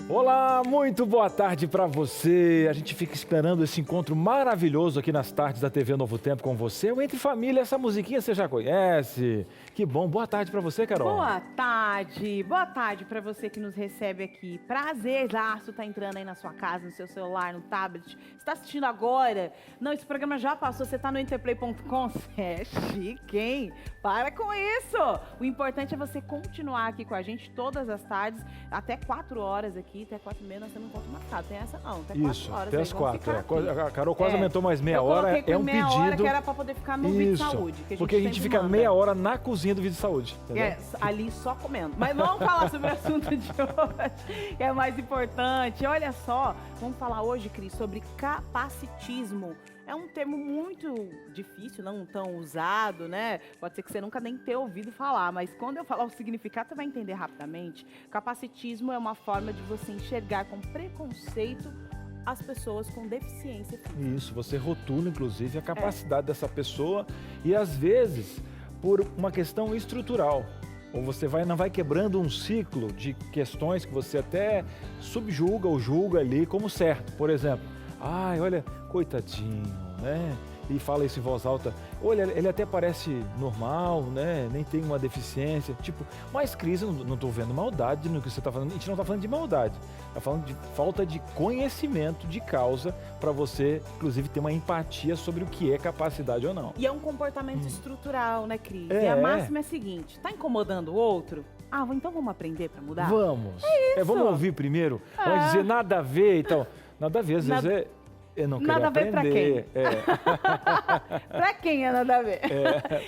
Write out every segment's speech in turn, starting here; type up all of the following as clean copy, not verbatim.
Olá, muito boa tarde para você. A gente fica esperando esse encontro maravilhoso aqui nas tardes da TV Novo Tempo com você. O Entre Família, essa musiquinha você já conhece. Que bom. Boa tarde para você, Carol. Boa tarde para você que nos recebe aqui. Prazerzaço tá entrando aí na sua casa, no seu celular, no tablet. Você tá assistindo agora? Não, esse programa já passou, você tá no interplay.com? É chique, hein? Para com isso! O importante é você continuar aqui com a gente todas as tardes, até 4 horas aqui, até 4h30 nós temos um encontro marcado. Tem essa não, até 4 horas. Isso, até as 4. Aqui. A Carol quase aumentou mais meia Eu hora, coloquei é com um meia pedido. hora que era para poder ficar no vídeo de saúde. Porque a gente sempre fica manda. meia hora na cozinha do vídeo de saúde. Entendeu? É, ali só comendo. Mas vamos falar sobre o assunto de hoje, que é mais importante. Olha só, vamos falar hoje, Cris, sobre capacitismo. É um termo muito difícil, não tão usado, né? Pode ser que você nunca nem tenha ouvido falar, mas quando eu falar o significado, você vai entender rapidamente. Capacitismo é uma forma de você enxergar com preconceito as pessoas com deficiência física. Isso, você rotula, inclusive, a capacidade dessa pessoa e, às vezes, por uma questão estrutural. Ou você não vai quebrando um ciclo de questões que você até subjuga ou julga ali como certo. Por exemplo, ai, olha, coitadinho, né? E fala isso em voz alta. Olha, ele até parece normal, né? Nem tem uma deficiência. Tipo, mas Cris, eu não estou vendo maldade no que você está falando. A gente não está falando de maldade. Está falando de falta de conhecimento de causa para você, inclusive, ter uma empatia sobre o que é capacidade ou não. E é um comportamento estrutural, né, Cris? É. E a máxima é a seguinte, tá incomodando o outro? Ah, então vamos aprender para mudar? Vamos. isso. Vamos ouvir primeiro. Vamos dizer nada a ver e tal. Nada a ver, às vezes eu não quero Nada a ver pra aprender. Pra quem é nada a ver?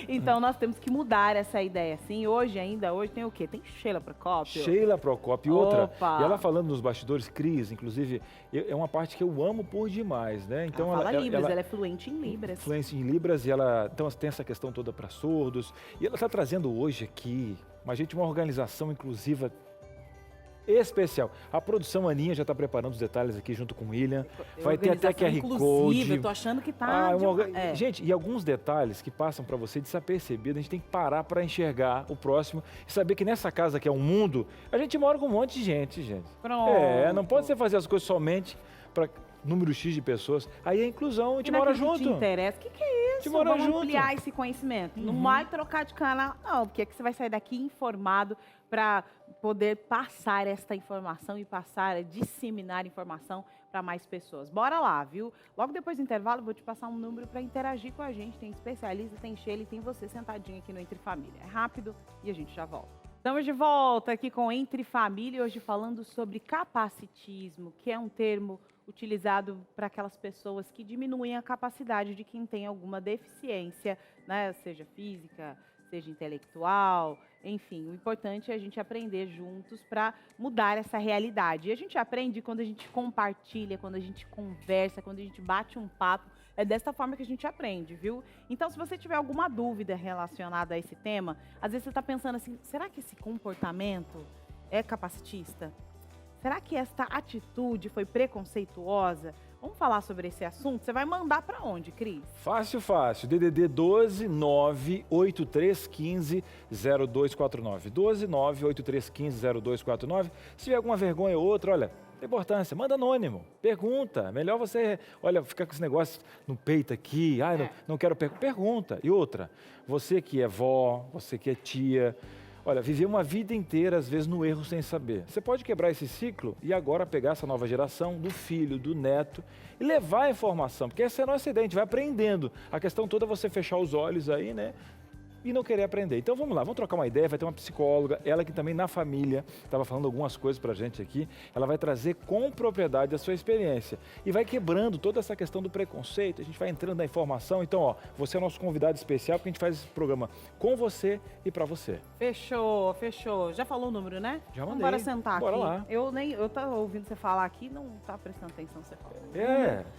Então nós temos que mudar essa ideia. Sim, hoje tem o quê? Tem Sheila Procópio. Sheila Procópio. E outra, Opa. e ela falando nos bastidores, Cris, inclusive, é uma parte que eu amo por demais, né? Então Ela fala Libras, ela é fluente em Libras. Fluente em Libras e ela então tem essa questão toda para surdos. E ela está trazendo hoje aqui, uma organização inclusiva especial. A produção Aninha já está preparando os detalhes aqui junto com o William. Vai ter até QR Code. Eu tô achando que tá... Gente, e alguns detalhes que passam para você desapercebido, a gente tem que parar para enxergar o próximo e saber que nessa casa que é um mundo, a gente mora com um monte de gente. Pronto. Não pode você fazer as coisas somente para número X de pessoas. Aí a inclusão, a gente mora junto. Te interessa? O que é isso? Vamos Vamos ampliar esse conhecimento. Não vai trocar de canal, não, porque é que você vai sair daqui informado para poder passar esta informação e disseminar informação para mais pessoas. Bora lá, viu? Logo depois do intervalo, eu vou te passar um número para interagir com a gente. Tem especialista, tem Sheila e tem você sentadinho aqui no Entre Família. É rápido e a gente já volta. Estamos de volta aqui com Entre Família, hoje falando sobre capacitismo, que é um termo utilizado para aquelas pessoas que diminuem a capacidade de quem tem alguma deficiência, né? Seja física, seja intelectual, enfim. O importante é a gente aprender juntos para mudar essa realidade. E a gente aprende quando a gente compartilha, quando a gente conversa, quando a gente bate um papo. É dessa forma que a gente aprende, viu? Então, se você tiver alguma dúvida relacionada a esse tema, às vezes você está pensando assim, será que esse comportamento é capacitista? Será que esta atitude foi preconceituosa? Vamos falar sobre esse assunto? Você vai mandar para onde, Cris? Fácil. DDD 12 98315 0249. 12 98315 0249. Se tiver alguma vergonha ou outra, olha, tem importância, manda anônimo, pergunta. Melhor você, ficar com esse negócio no peito aqui, não quero pergunta. E outra, você que é vó, você que é tia, viver uma vida inteira, às vezes, no erro sem saber. Você pode quebrar esse ciclo e agora pegar essa nova geração, do filho, do neto, e levar a informação, porque essa é a nossa ideia, a gente vai aprendendo. A questão toda é você fechar os olhos aí, né? E não querer aprender. Então vamos lá, vamos trocar uma ideia, vai ter uma psicóloga, ela que também na família, estava falando algumas coisas pra gente aqui, ela vai trazer com propriedade a sua experiência e vai quebrando toda essa questão do preconceito, a gente vai entrando na informação. Então, você é nosso convidado especial, porque a gente faz esse programa com você e pra você. Fechou. Já falou o número, né? Já mandei. Bora sentar Bora aqui. Lá. Eu tava ouvindo você falar aqui, não tá prestando atenção no que você fala.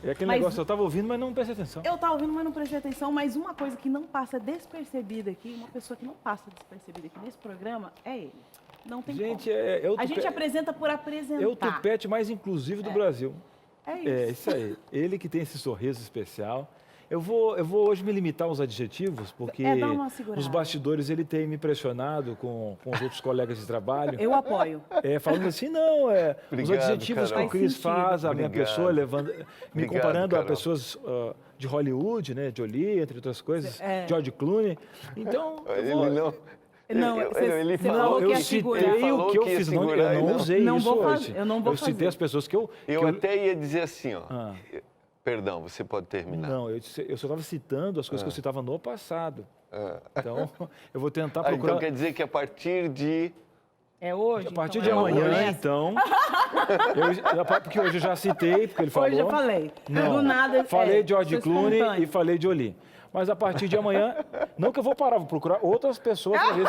É aquele negócio, eu tava ouvindo, mas não prestei atenção. Eu tava ouvindo, mas não prestei atenção, mas uma coisa que não passa despercebida aqui, uma pessoa que não passa despercebida aqui nesse programa é ele. Não tem como. A gente apresenta por apresentar. É o tupete mais inclusivo do Brasil. É isso. É isso aí. Ele que tem esse sorriso especial Eu vou hoje me limitar aos adjetivos, porque dá uma segurada. nos bastidores ele tem me impressionado com os outros colegas de trabalho. Eu apoio. Falando assim, não, os Obrigado, adjetivos Carol. que o Cris faz, a minha Obrigado. pessoa, me Obrigado, comparando a Carol. pessoas de Hollywood, né, Jolie, entre outras coisas, É. George Clooney. Então, Ele não... Não, ele você falou falou que eu ia citei segurar. Ele falou o que eu que ia fiz, segurar eu e não não. usei Não isso vou hoje. fazer, eu não vou citei fazer. as pessoas que eu... Eu até ia dizer assim, ó. Ah. Perdão, você pode terminar. Não, eu só estava citando as coisas que eu citava no passado. Então, eu vou tentar Então procurar... quer dizer que a partir de... É hoje? A partir então, de é amanhã, hoje. então... porque hoje eu já citei, porque ele falou... Hoje eu falei. Não, Do nada... falei de George sou Clooney espontânea. e falei de Jolie. Mas a partir de amanhã, não que eu vou parar, vou procurar outras pessoas para ver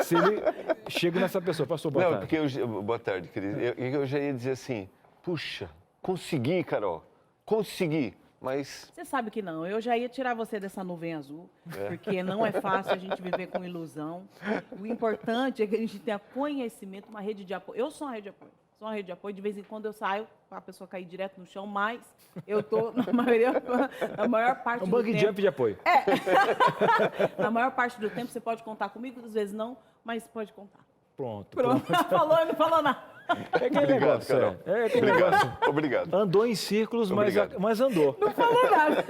se ele chega nessa pessoa. Pastor, boa Não, tarde. porque boa tarde, querido. Eu já ia dizer assim, puxa, consegui, Carol, consegui, mas... Você sabe que não. Eu já ia tirar você dessa nuvem azul, porque não é fácil a gente viver com ilusão. O importante é que a gente tenha conhecimento, uma rede de apoio. Eu sou uma rede de apoio. Sou uma rede de apoio. De vez em quando eu saio, a pessoa cair direto no chão, mas eu estou, na maior parte Um do bug tempo... jump de apoio. Na maior parte do tempo você pode contar comigo, às vezes não, mas pode contar. Pronto. Pronto. Falou, não falou nada. É aquele Obrigado, negócio, Carol. é aquele negócio. Obrigado. Andou em círculos, Obrigado. mas andou. Não falou nada.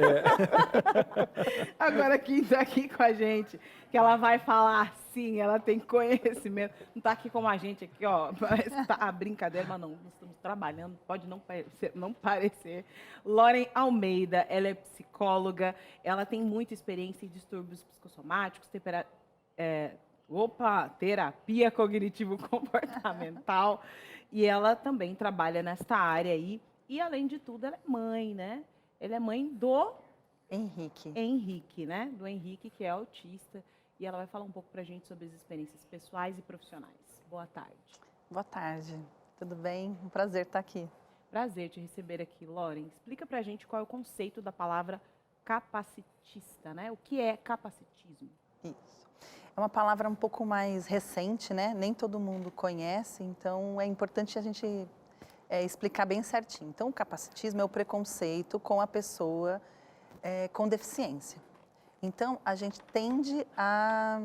Agora quem está aqui com a gente, que ela vai falar sim, ela tem conhecimento. Não está aqui como a gente aqui, ó. Parece que tá a brincadeira, mas não, nós estamos trabalhando, pode não parecer. Lauren Almeida, ela é psicóloga, ela tem muita experiência em distúrbios psicossomáticos, terapia cognitivo-comportamental. E ela também trabalha nesta área aí. E, além de tudo, ela é mãe, né? Ela é mãe do Henrique, né? Do Henrique, que é autista. E ela vai falar um pouco pra gente sobre as experiências pessoais e profissionais. Boa tarde. Boa tarde. Tudo bem? Um prazer estar aqui. Prazer te receber aqui, Lauren. Explica pra gente qual é o conceito da palavra capacitista, né? O que é capacitismo? Isso. É uma palavra um pouco mais recente, né? Nem todo mundo conhece, então é importante a gente explicar bem certinho. Então, o capacitismo é o preconceito com a pessoa com deficiência. Então, a gente tende a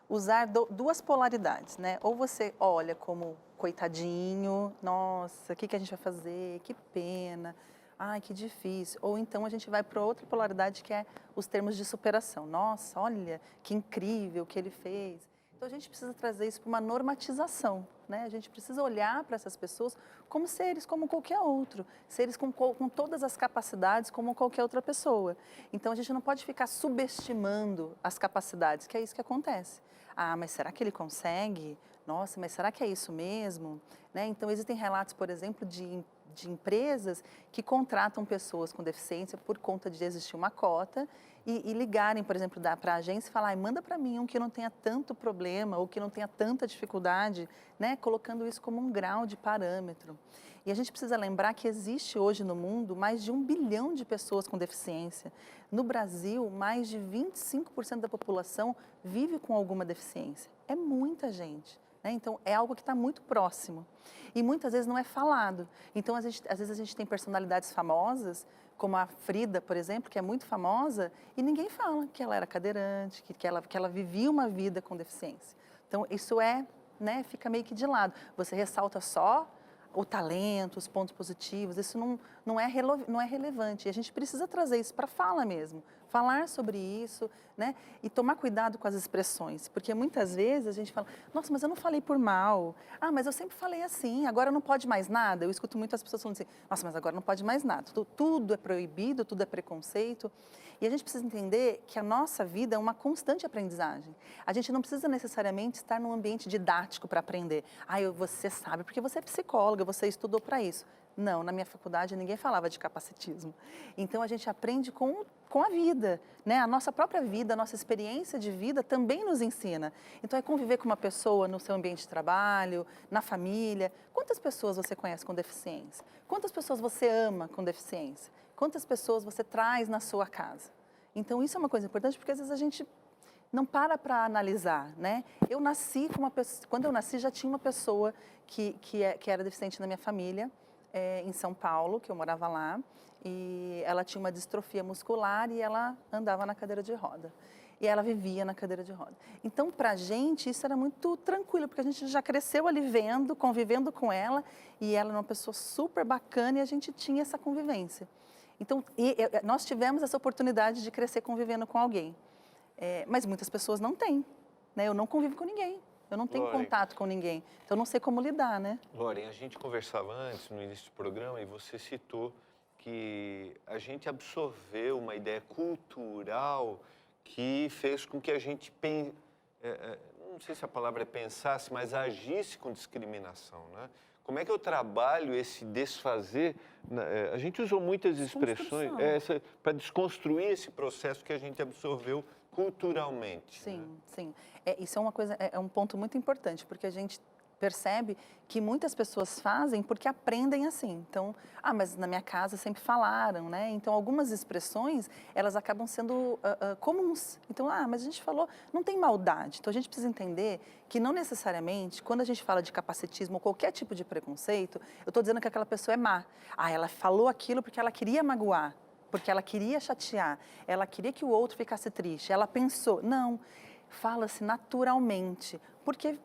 usar duas polaridades, né? Ou você olha como coitadinho, nossa, o que a gente vai fazer? Que pena, ai, que difícil. Ou então a gente vai para outra polaridade que é os termos de superação. Nossa, olha, que incrível que ele fez. Então, a gente precisa trazer isso para uma normatização, né? A gente precisa olhar para essas pessoas como seres, como qualquer outro. Seres com todas as capacidades, como qualquer outra pessoa. Então, a gente não pode ficar subestimando as capacidades, que é isso que acontece. Ah, mas será que ele consegue? Nossa, mas será que é isso mesmo? Né? Então, existem relatos, por exemplo, de empresas que contratam pessoas com deficiência por conta de existir uma cota e ligarem, por exemplo, para a agência e falar, manda para mim um que não tenha tanto problema ou que não tenha tanta dificuldade, né? Colocando isso como um grau de parâmetro. E a gente precisa lembrar que existe hoje no mundo mais de 1 bilhão de pessoas com deficiência. No Brasil, mais de 25% da população vive com alguma deficiência. É muita gente. Então, é algo que está muito próximo. E muitas vezes não é falado. Então, às vezes a gente tem personalidades famosas, como a Frida, por exemplo, que é muito famosa, e ninguém fala que ela era cadeirante, que ela vivia uma vida com deficiência. Então, isso fica meio que de lado. Você ressalta só o talento, os pontos positivos, isso não é relevante. E a gente precisa trazer isso para a fala mesmo, falar sobre isso, né? E tomar cuidado com as expressões, porque muitas vezes a gente fala, nossa, mas eu não falei por mal, mas eu sempre falei assim, agora não pode mais nada. Eu escuto muitas pessoas falando assim, nossa, mas agora não pode mais nada, tudo é proibido, tudo é preconceito. E a gente precisa entender que a nossa vida é uma constante aprendizagem. A gente não precisa necessariamente estar num ambiente didático para aprender. Você sabe, porque você é psicóloga, você estudou para isso. Não, na minha faculdade ninguém falava de capacitismo. Então, a gente aprende com a vida, né? A nossa própria vida, a nossa experiência de vida também nos ensina. Então, é conviver com uma pessoa no seu ambiente de trabalho, na família. Quantas pessoas você conhece com deficiência? Quantas pessoas você ama com deficiência? Quantas pessoas você traz na sua casa? Então, isso é uma coisa importante, porque às vezes a gente não para analisar, né? Eu nasci com uma pessoa, quando eu nasci já tinha uma pessoa que era deficiente na minha família, em São Paulo, que eu morava lá, e ela tinha uma distrofia muscular e ela andava na cadeira de roda. E ela vivia na cadeira de roda. Então, para a gente, isso era muito tranquilo, porque a gente já cresceu ali vendo, convivendo com ela, e ela era uma pessoa super bacana e a gente tinha essa convivência. Então, nós tivemos essa oportunidade de crescer convivendo com alguém. Mas muitas pessoas não têm, né? Eu não convivo com ninguém, eu não tenho Loren, contato com ninguém, então eu não sei como lidar, né? Loren, a gente conversava antes, no início do programa, e você citou que a gente absorveu uma ideia cultural que fez com que a gente, não sei se a palavra é pensasse, mas agisse com discriminação, né? Como é que eu trabalho esse desfazer? A gente usou muitas expressões para desconstruir esse processo que a gente absorveu culturalmente. Sim, né? sim. Isso é uma coisa, é um ponto muito importante, porque a gente percebe que muitas pessoas fazem porque aprendem assim. Então, mas na minha casa sempre falaram, né? Então, algumas expressões, elas acabam sendo comuns. Então, mas a gente falou, não tem maldade. Então, a gente precisa entender que não necessariamente, quando a gente fala de capacitismo ou qualquer tipo de preconceito, eu estou dizendo que aquela pessoa é má. Ela falou aquilo porque ela queria magoar, porque ela queria chatear, ela queria que o outro ficasse triste, ela pensou. Não, fala-se naturalmente, porque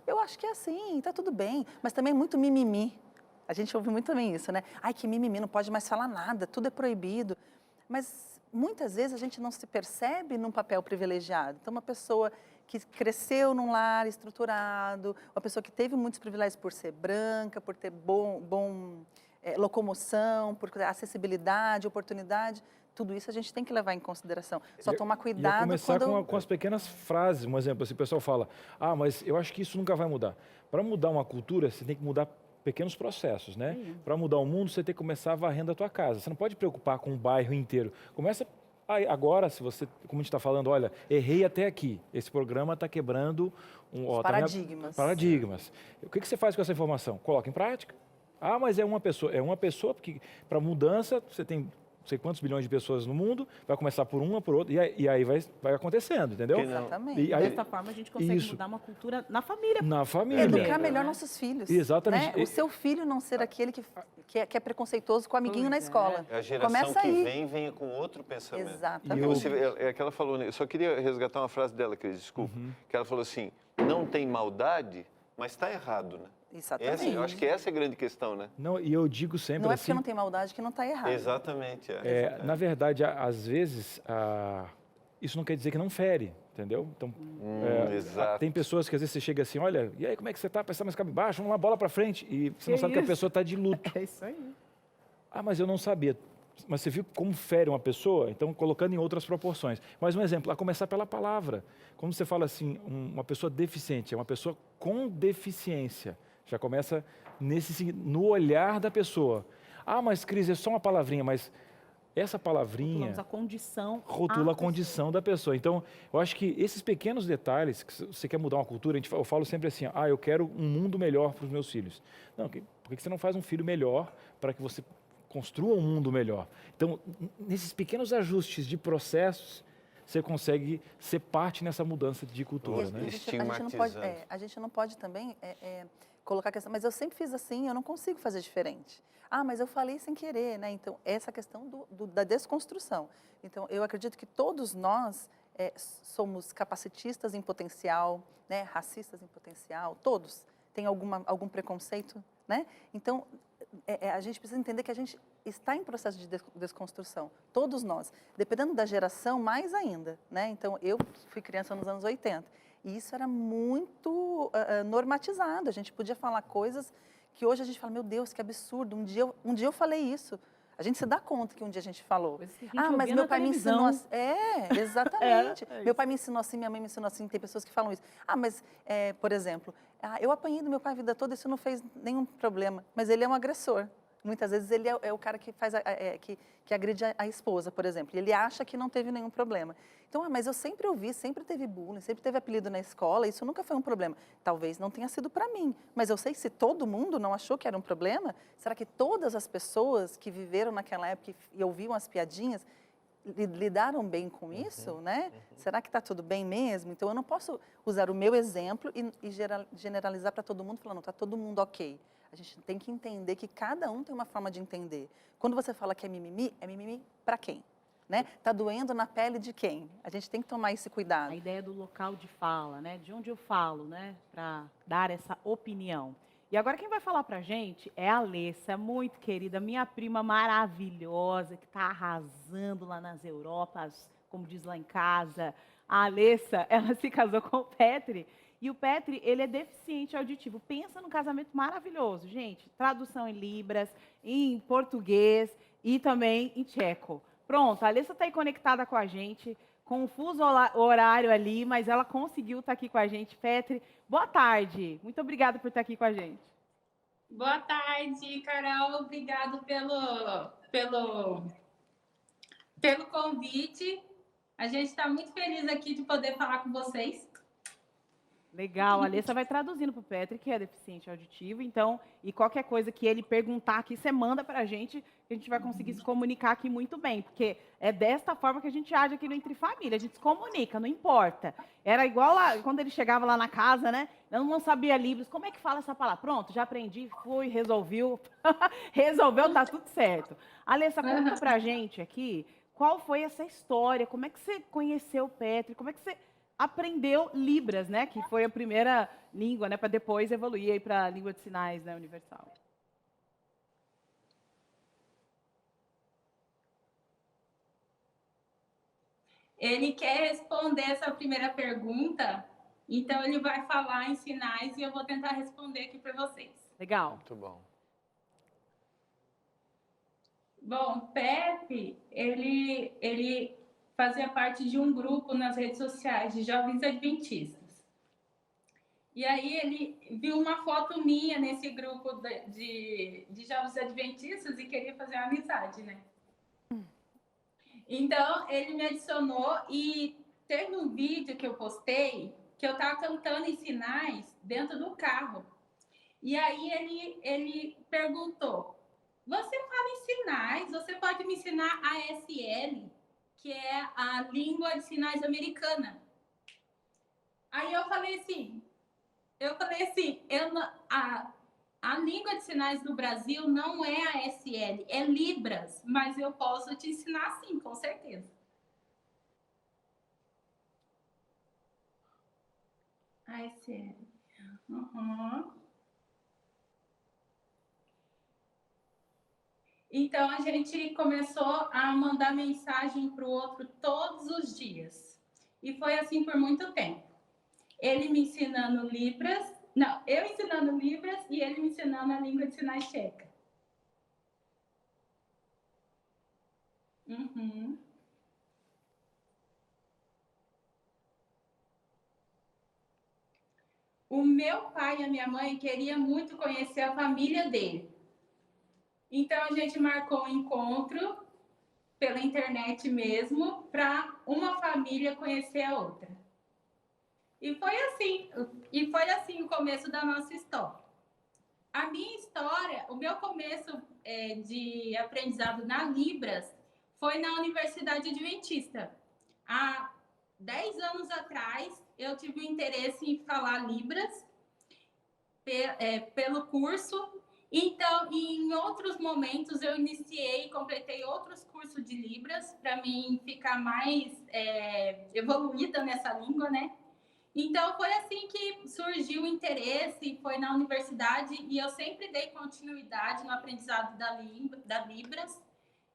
eu acho que é assim, tá tudo bem, mas também é muito mimimi. A gente ouve muito também isso, né? Ai, que mimimi, não pode mais falar nada, tudo é proibido. Mas muitas vezes a gente não se percebe num papel privilegiado. Então, uma pessoa que cresceu num lar estruturado, uma pessoa que teve muitos privilégios por ser branca, por ter locomoção, por ter acessibilidade, oportunidade, tudo isso a gente tem que levar em consideração. Só tomar cuidado começar quando... com as pequenas frases. Um exemplo, assim, o pessoal fala, mas eu acho que isso nunca vai mudar. Para mudar uma cultura, você tem que mudar pequenos processos, né? Para mudar o mundo, você tem que começar varrendo a tua casa. Você não pode preocupar com o bairro inteiro. Começa agora, se você, como a gente está falando, olha, errei até aqui. Esse programa está quebrando paradigmas. Paradigmas. O que você faz com essa informação? Coloca em prática. Mas é uma pessoa. É uma pessoa, porque para mudança, você tem não sei quantos bilhões de pessoas no mundo, vai começar por uma, por outra, e aí vai acontecendo, entendeu? Exatamente. E aí, dessa forma, a gente consegue mudar uma cultura na família. Na família. Educar melhor nossos filhos. Exatamente. Né? O seu filho não ser aquele que é preconceituoso com o amiguinho na escola. A geração Começa que aí. vem com outro pensamento. Exatamente. É que ela falou, eu só queria resgatar uma frase dela, Cris, desculpa, que ela falou assim, não tem maldade, mas está errado, né? Exatamente. Eu acho que essa é a grande questão, né? Não, e eu digo sempre não é assim... porque não tem maldade que não está errado. Exatamente. Na verdade, às vezes, isso não quer dizer que não fere, entendeu? Então, exato. tem pessoas que às vezes você chega assim, olha, e aí, como é que você está? Parece mais cabisbaixo, vamos lá, bola para frente. E você não sabe que a pessoa está de luto. É isso aí. Mas eu não sabia. Mas você viu como fere uma pessoa? Então, colocando em outras proporções. Mais um exemplo, a começar pela palavra. Quando você fala assim, uma pessoa deficiente, é uma pessoa com deficiência. Já começa no olhar da pessoa. Mas Cris, é só uma palavrinha, mas essa palavrinha... Rotulamos a condição. Rotula a condição da pessoa. Então, eu acho que esses pequenos detalhes, que você quer mudar uma cultura, eu falo sempre assim, eu quero um mundo melhor para os meus filhos. Não, por que você não faz um filho melhor para que você construa um mundo melhor? Então, nesses pequenos ajustes de processos, você consegue ser parte nessa mudança de cultura, né? A gente não pode também colocar a questão, mas eu sempre fiz assim, eu não consigo fazer diferente. Mas eu falei sem querer, né? Então, essa questão da desconstrução. Então, eu acredito que todos nós somos capacitistas em potencial, né? Racistas em potencial, todos. Tem algum preconceito, né? Então, a gente precisa entender que a gente está em processo de desconstrução, todos nós. Dependendo da geração, mais ainda, né? Então, eu fui criança nos anos 80, e isso era muito normatizado. A gente podia falar coisas que hoje a gente fala, meu Deus, que absurdo, um dia eu falei isso. A gente se dá conta que um dia a gente falou. Mas meu pai me ensinou assim. Exatamente. Meu pai me ensinou assim, minha mãe me ensinou assim. Tem pessoas que falam isso. Por exemplo, eu apanhei do meu pai a vida toda, isso não fez nenhum problema. Mas ele é um agressor. Muitas vezes ele é o cara que faz que agride a esposa, por exemplo. E ele acha que não teve nenhum problema. Então, mas eu sempre ouvi, sempre teve bullying, sempre teve apelido na escola, isso nunca foi um problema. Talvez não tenha sido para mim, mas eu sei que se todo mundo não achou que era um problema, será que todas as pessoas que viveram naquela época e ouviam as piadinhas lidaram bem com isso, né? Será que está tudo bem mesmo? Então, eu não posso usar o meu exemplo e generalizar para todo mundo, falando, está todo mundo ok. A gente tem que entender que cada um tem uma forma de entender. Quando você fala que é mimimi para quem? Né? Tá doendo na pele de quem? A gente tem que tomar esse cuidado. A ideia do local de fala, né? De onde eu falo, né? Para dar essa opinião. E agora quem vai falar pra gente é a Alessa, muito querida, minha prima maravilhosa, que está arrasando lá nas Europas, como diz lá em casa. A Alessa, ela se casou com o Petri, e o Petri, ele é deficiente auditivo. Pensa num casamento maravilhoso, gente. Tradução em libras, em português e também em tcheco. Pronto, a Alessa está aí conectada com a gente, com um fuso horário ali, mas ela conseguiu estar aqui com a gente. Petri, boa tarde. Muito obrigada por estar aqui com a gente. Boa tarde, Carol. Obrigado pelo convite. A gente está muito feliz aqui de poder falar com vocês. Legal, a Alessa vai traduzindo para o Petri, que é deficiente auditivo, então, e qualquer coisa que ele perguntar aqui, você manda para a gente vai conseguir se comunicar aqui muito bem, porque é desta forma que a gente age aqui no Entre Família, a gente se comunica, não importa. Era igual lá, quando ele chegava lá na casa, né, eu não sabia Libras, como é que fala essa palavra? Pronto, já aprendi, fui, resolveu, tá tudo certo. Alessa, conta para a gente aqui, qual foi essa história, como é que você conheceu o Petri, como é que você aprendeu Libras, né, que foi a primeira língua, né, para depois evoluir aí para a língua de sinais, né, universal. Ele quer responder essa primeira pergunta, então ele vai falar em sinais e eu vou tentar responder aqui para vocês. Legal. Muito bom. Bom, Pepe, ele fazia parte de um grupo nas redes sociais de jovens adventistas. E aí ele viu uma foto minha nesse grupo de jovens adventistas e queria fazer uma amizade, né? Então, ele me adicionou e teve um vídeo que eu postei que eu estava cantando em sinais dentro do carro. E aí ele perguntou, você fala em sinais, você pode me ensinar ASL, que é a língua de sinais americana. Aí eu falei assim, a língua de sinais do Brasil não é ASL, é Libras, mas eu posso te ensinar sim, com certeza. ASL. Uhum. Então, a gente começou a mandar mensagem para o outro todos os dias. E foi assim por muito tempo. Ele me ensinando Libras, não, eu ensinando Libras e ele me ensinando a língua de sinais tcheca. Uhum. O meu pai e a minha mãe queriam muito conhecer a família dele. Então, a gente marcou um encontro pela internet mesmo, para uma família conhecer a outra. E foi assim o começo da nossa história. A minha história, o meu começo de aprendizado na Libras foi na Universidade Adventista. Há 10 anos atrás, eu tive o interesse em falar Libras pelo curso. Então, em outros momentos, eu iniciei e completei outros cursos de Libras para mim ficar mais evoluída nessa língua, né? Então, foi assim que surgiu o interesse, foi na universidade, e eu sempre dei continuidade no aprendizado da Libras,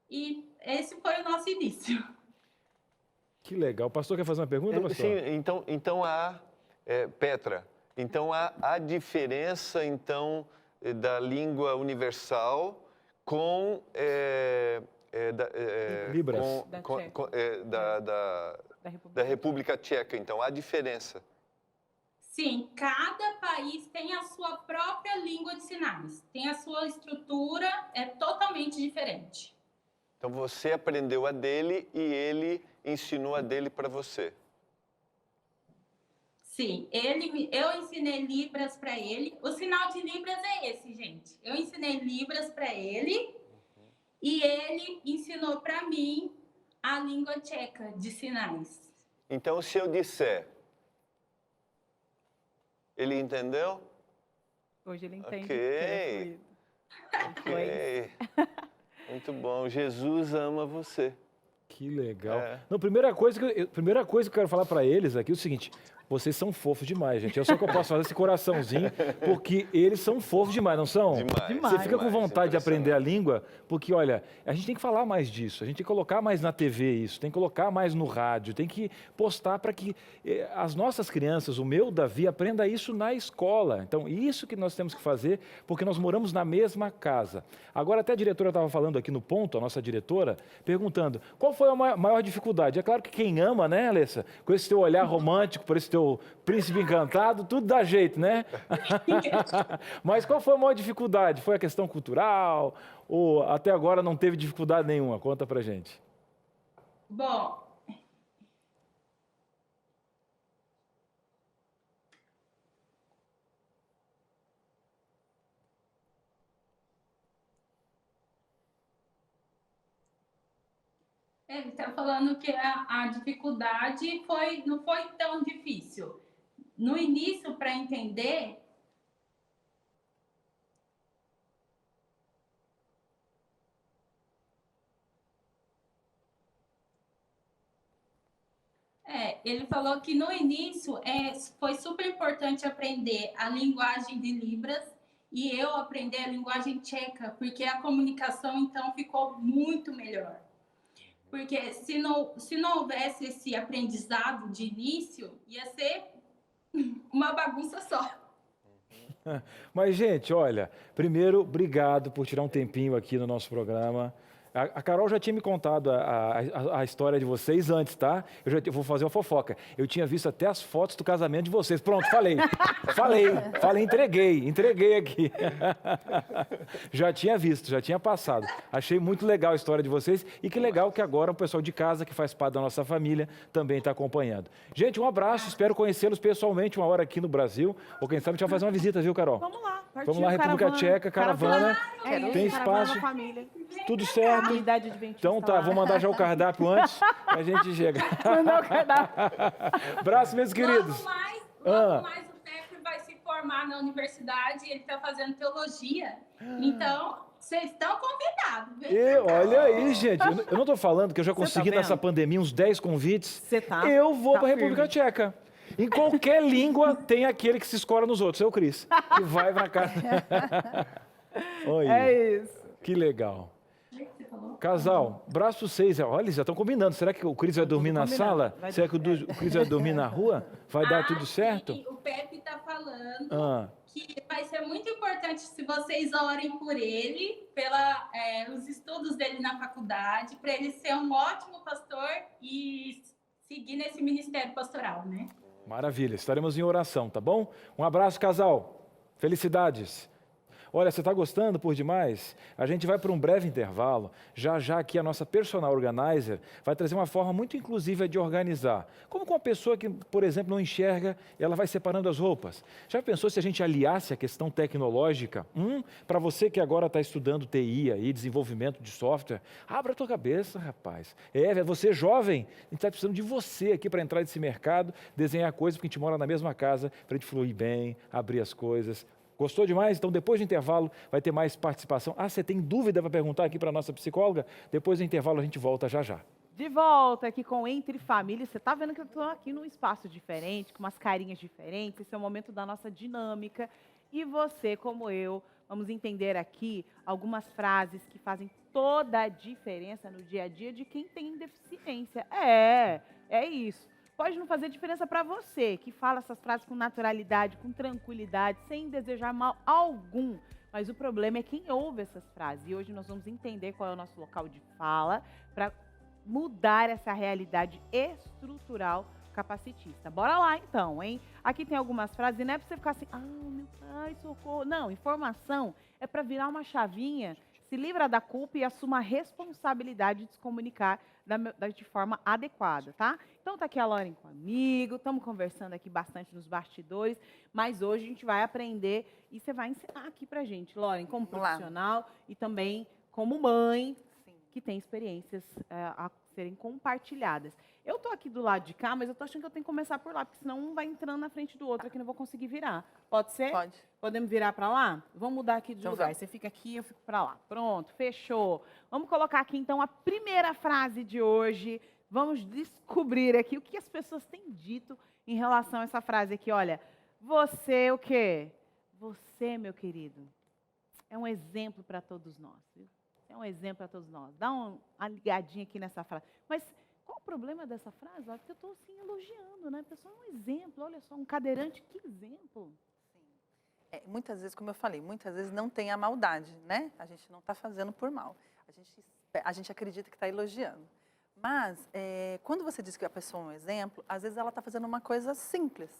e esse foi o nosso início. Que legal. O pastor quer fazer uma pergunta, pastor? Sim, então há, Petra, então há diferença, então, da língua universal com Libras. Da República Tcheca. Então, há diferença. Sim, cada país tem a sua própria língua de sinais. Tem a sua estrutura, é totalmente diferente. Então, você aprendeu a dele e ele ensinou a dele para você. Sim, eu ensinei Libras para ele. O sinal de Libras é esse, gente. Eu ensinei Libras para ele e ele ensinou para mim a língua tcheca de sinais. Então, se eu disser, ele entendeu? Hoje ele entende Ok. que é fluido. Ok. Muito bom. Jesus ama você. Que legal. É. Não, primeira coisa que eu quero falar para eles aqui é o seguinte: vocês são fofos demais, gente. Eu só que eu posso fazer esse coraçãozinho, porque eles são fofos demais, não são? Demais. Você fica com demais, vontade de aprender a impressionante. língua, porque, olha, a gente tem que falar mais disso, a gente tem que colocar mais na TV isso, tem que colocar mais no rádio, tem que postar para que as nossas crianças, o meu Davi, aprenda isso na escola. Então, isso que nós temos que fazer, porque nós moramos na mesma casa. Agora, até a diretora estava falando aqui no ponto, a nossa diretora, perguntando, qual foi a maior dificuldade? É claro que quem ama, né, Alessa? Com esse teu olhar romântico, por esse teu príncipe encantado, tudo dá jeito, né? Mas qual foi a maior dificuldade? Foi a questão cultural ou até agora não teve dificuldade nenhuma? Conta pra gente. Bom, ele está falando que a dificuldade não foi tão difícil. No início, para entender, ele falou que no início foi super importante aprender a linguagem de Libras e eu aprender a linguagem tcheca, porque a comunicação então ficou muito melhor. Porque se não houvesse esse aprendizado de início, ia ser uma bagunça só. Mas, gente, olha, primeiro, obrigado por tirar um tempinho aqui no nosso programa. A Carol já tinha me contado a história de vocês antes, tá? Eu vou fazer uma fofoca. Eu tinha visto até as fotos do casamento de vocês. Pronto, falei, entreguei aqui. Já tinha visto, já tinha passado. Achei muito legal a história de vocês e que legal que agora o pessoal de casa, que faz parte da nossa família, também está acompanhando. Gente, um abraço, espero conhecê-los pessoalmente uma hora aqui no Brasil. Ou quem sabe a gente vai fazer uma visita, viu, Carol? Vamos lá. Vamos lá, República Tcheca, caravana. Tem espaço, Família. tudo certo. Unidade adventista Então tá, lá. vou mandar já o cardápio antes, a gente chega. Mandou o cardápio. Abraço, meus queridos. Logo mais o Pepe vai se formar na universidade, ele está fazendo teologia. Então, vocês estão convidados. E olha aí, gente, eu não estou falando que eu já consegui tá nessa vendo? pandemia uns 10 convites. Você tá. Eu vou tá para a República firme. Tcheca. Em qualquer língua tem aquele que se escora nos outros, é o Cris, que vai para cá. Olha, É isso. que legal. Casal, braço para vocês. Olha, eles já estão combinando. Será que o Cris vai dormir na combinado. sala? Vai Será que o Cris vai dormir na rua? Vai dar tudo certo? Sim, o Pepe está falando Ah. que vai ser muito importante se vocês orem por ele, os estudos dele na faculdade, para ele ser um ótimo pastor e seguir nesse ministério pastoral, né? Maravilha, estaremos em oração, tá bom? Um abraço, casal. Felicidades. Olha, você está gostando por demais? A gente vai para um breve intervalo. Já já aqui a nossa personal organizer vai trazer uma forma muito inclusiva de organizar. Como com uma pessoa que, por exemplo, não enxerga, ela vai separando as roupas. Já pensou se a gente aliasse a questão tecnológica? Para você que agora está estudando TI aí, desenvolvimento de software, abra a tua cabeça, rapaz. Você jovem, a gente está precisando de você aqui para entrar nesse mercado, desenhar coisas, porque a gente mora na mesma casa, para a gente fluir bem, abrir as coisas. Gostou demais? Então, depois do intervalo, vai ter mais participação. Você tem dúvida para perguntar aqui para a nossa psicóloga? Depois do intervalo, a gente volta já já. De volta aqui com Entre Famílias. Você está vendo que eu estou aqui num espaço diferente, com umas carinhas diferentes. Esse é o momento da nossa dinâmica. E você, como eu, vamos entender aqui algumas frases que fazem toda a diferença no dia a dia de quem tem deficiência. É isso. Pode não fazer diferença para você, que fala essas frases com naturalidade, com tranquilidade, sem desejar mal algum. Mas o problema é quem ouve essas frases. E hoje nós vamos entender qual é o nosso local de fala para mudar essa realidade estrutural capacitista. Bora lá então, hein? Aqui tem algumas frases e não é para você ficar assim, meu pai, socorro. Não, informação é para virar uma chavinha, se livra da culpa e assuma a responsabilidade de se comunicar de forma adequada, tá? Então tá aqui a Lauren comigo, estamos conversando aqui bastante nos bastidores, mas hoje a gente vai aprender e você vai ensinar aqui pra gente, Lauren, como profissional e também como mãe, que tem experiências a serem compartilhadas. eu tô aqui do lado de cá, mas eu tô achando que eu tenho que começar por lá, porque senão um vai entrando na frente do outro aqui, não vou conseguir virar. Pode ser? Pode. Podemos virar para lá? Vamos mudar aqui de Então lugar. vamos. Você fica aqui, eu fico para lá. Pronto, fechou. Vamos colocar aqui, então, a primeira frase de hoje. Vamos descobrir aqui o que as pessoas têm dito em relação a essa frase aqui. Olha, você o quê? Você, meu querido, é um exemplo para todos nós. Viu? É um exemplo para todos nós. Dá uma ligadinha aqui nessa frase. Mas qual o problema dessa frase? Porque eu estou assim elogiando, né? A pessoa é um exemplo. Olha só, um cadeirante, que exemplo. Muitas vezes, como eu falei, muitas vezes não tem a maldade, né? A gente não está fazendo por mal. A gente acredita que está elogiando. Mas, quando você diz que a pessoa é um exemplo, às vezes ela está fazendo uma coisa simples.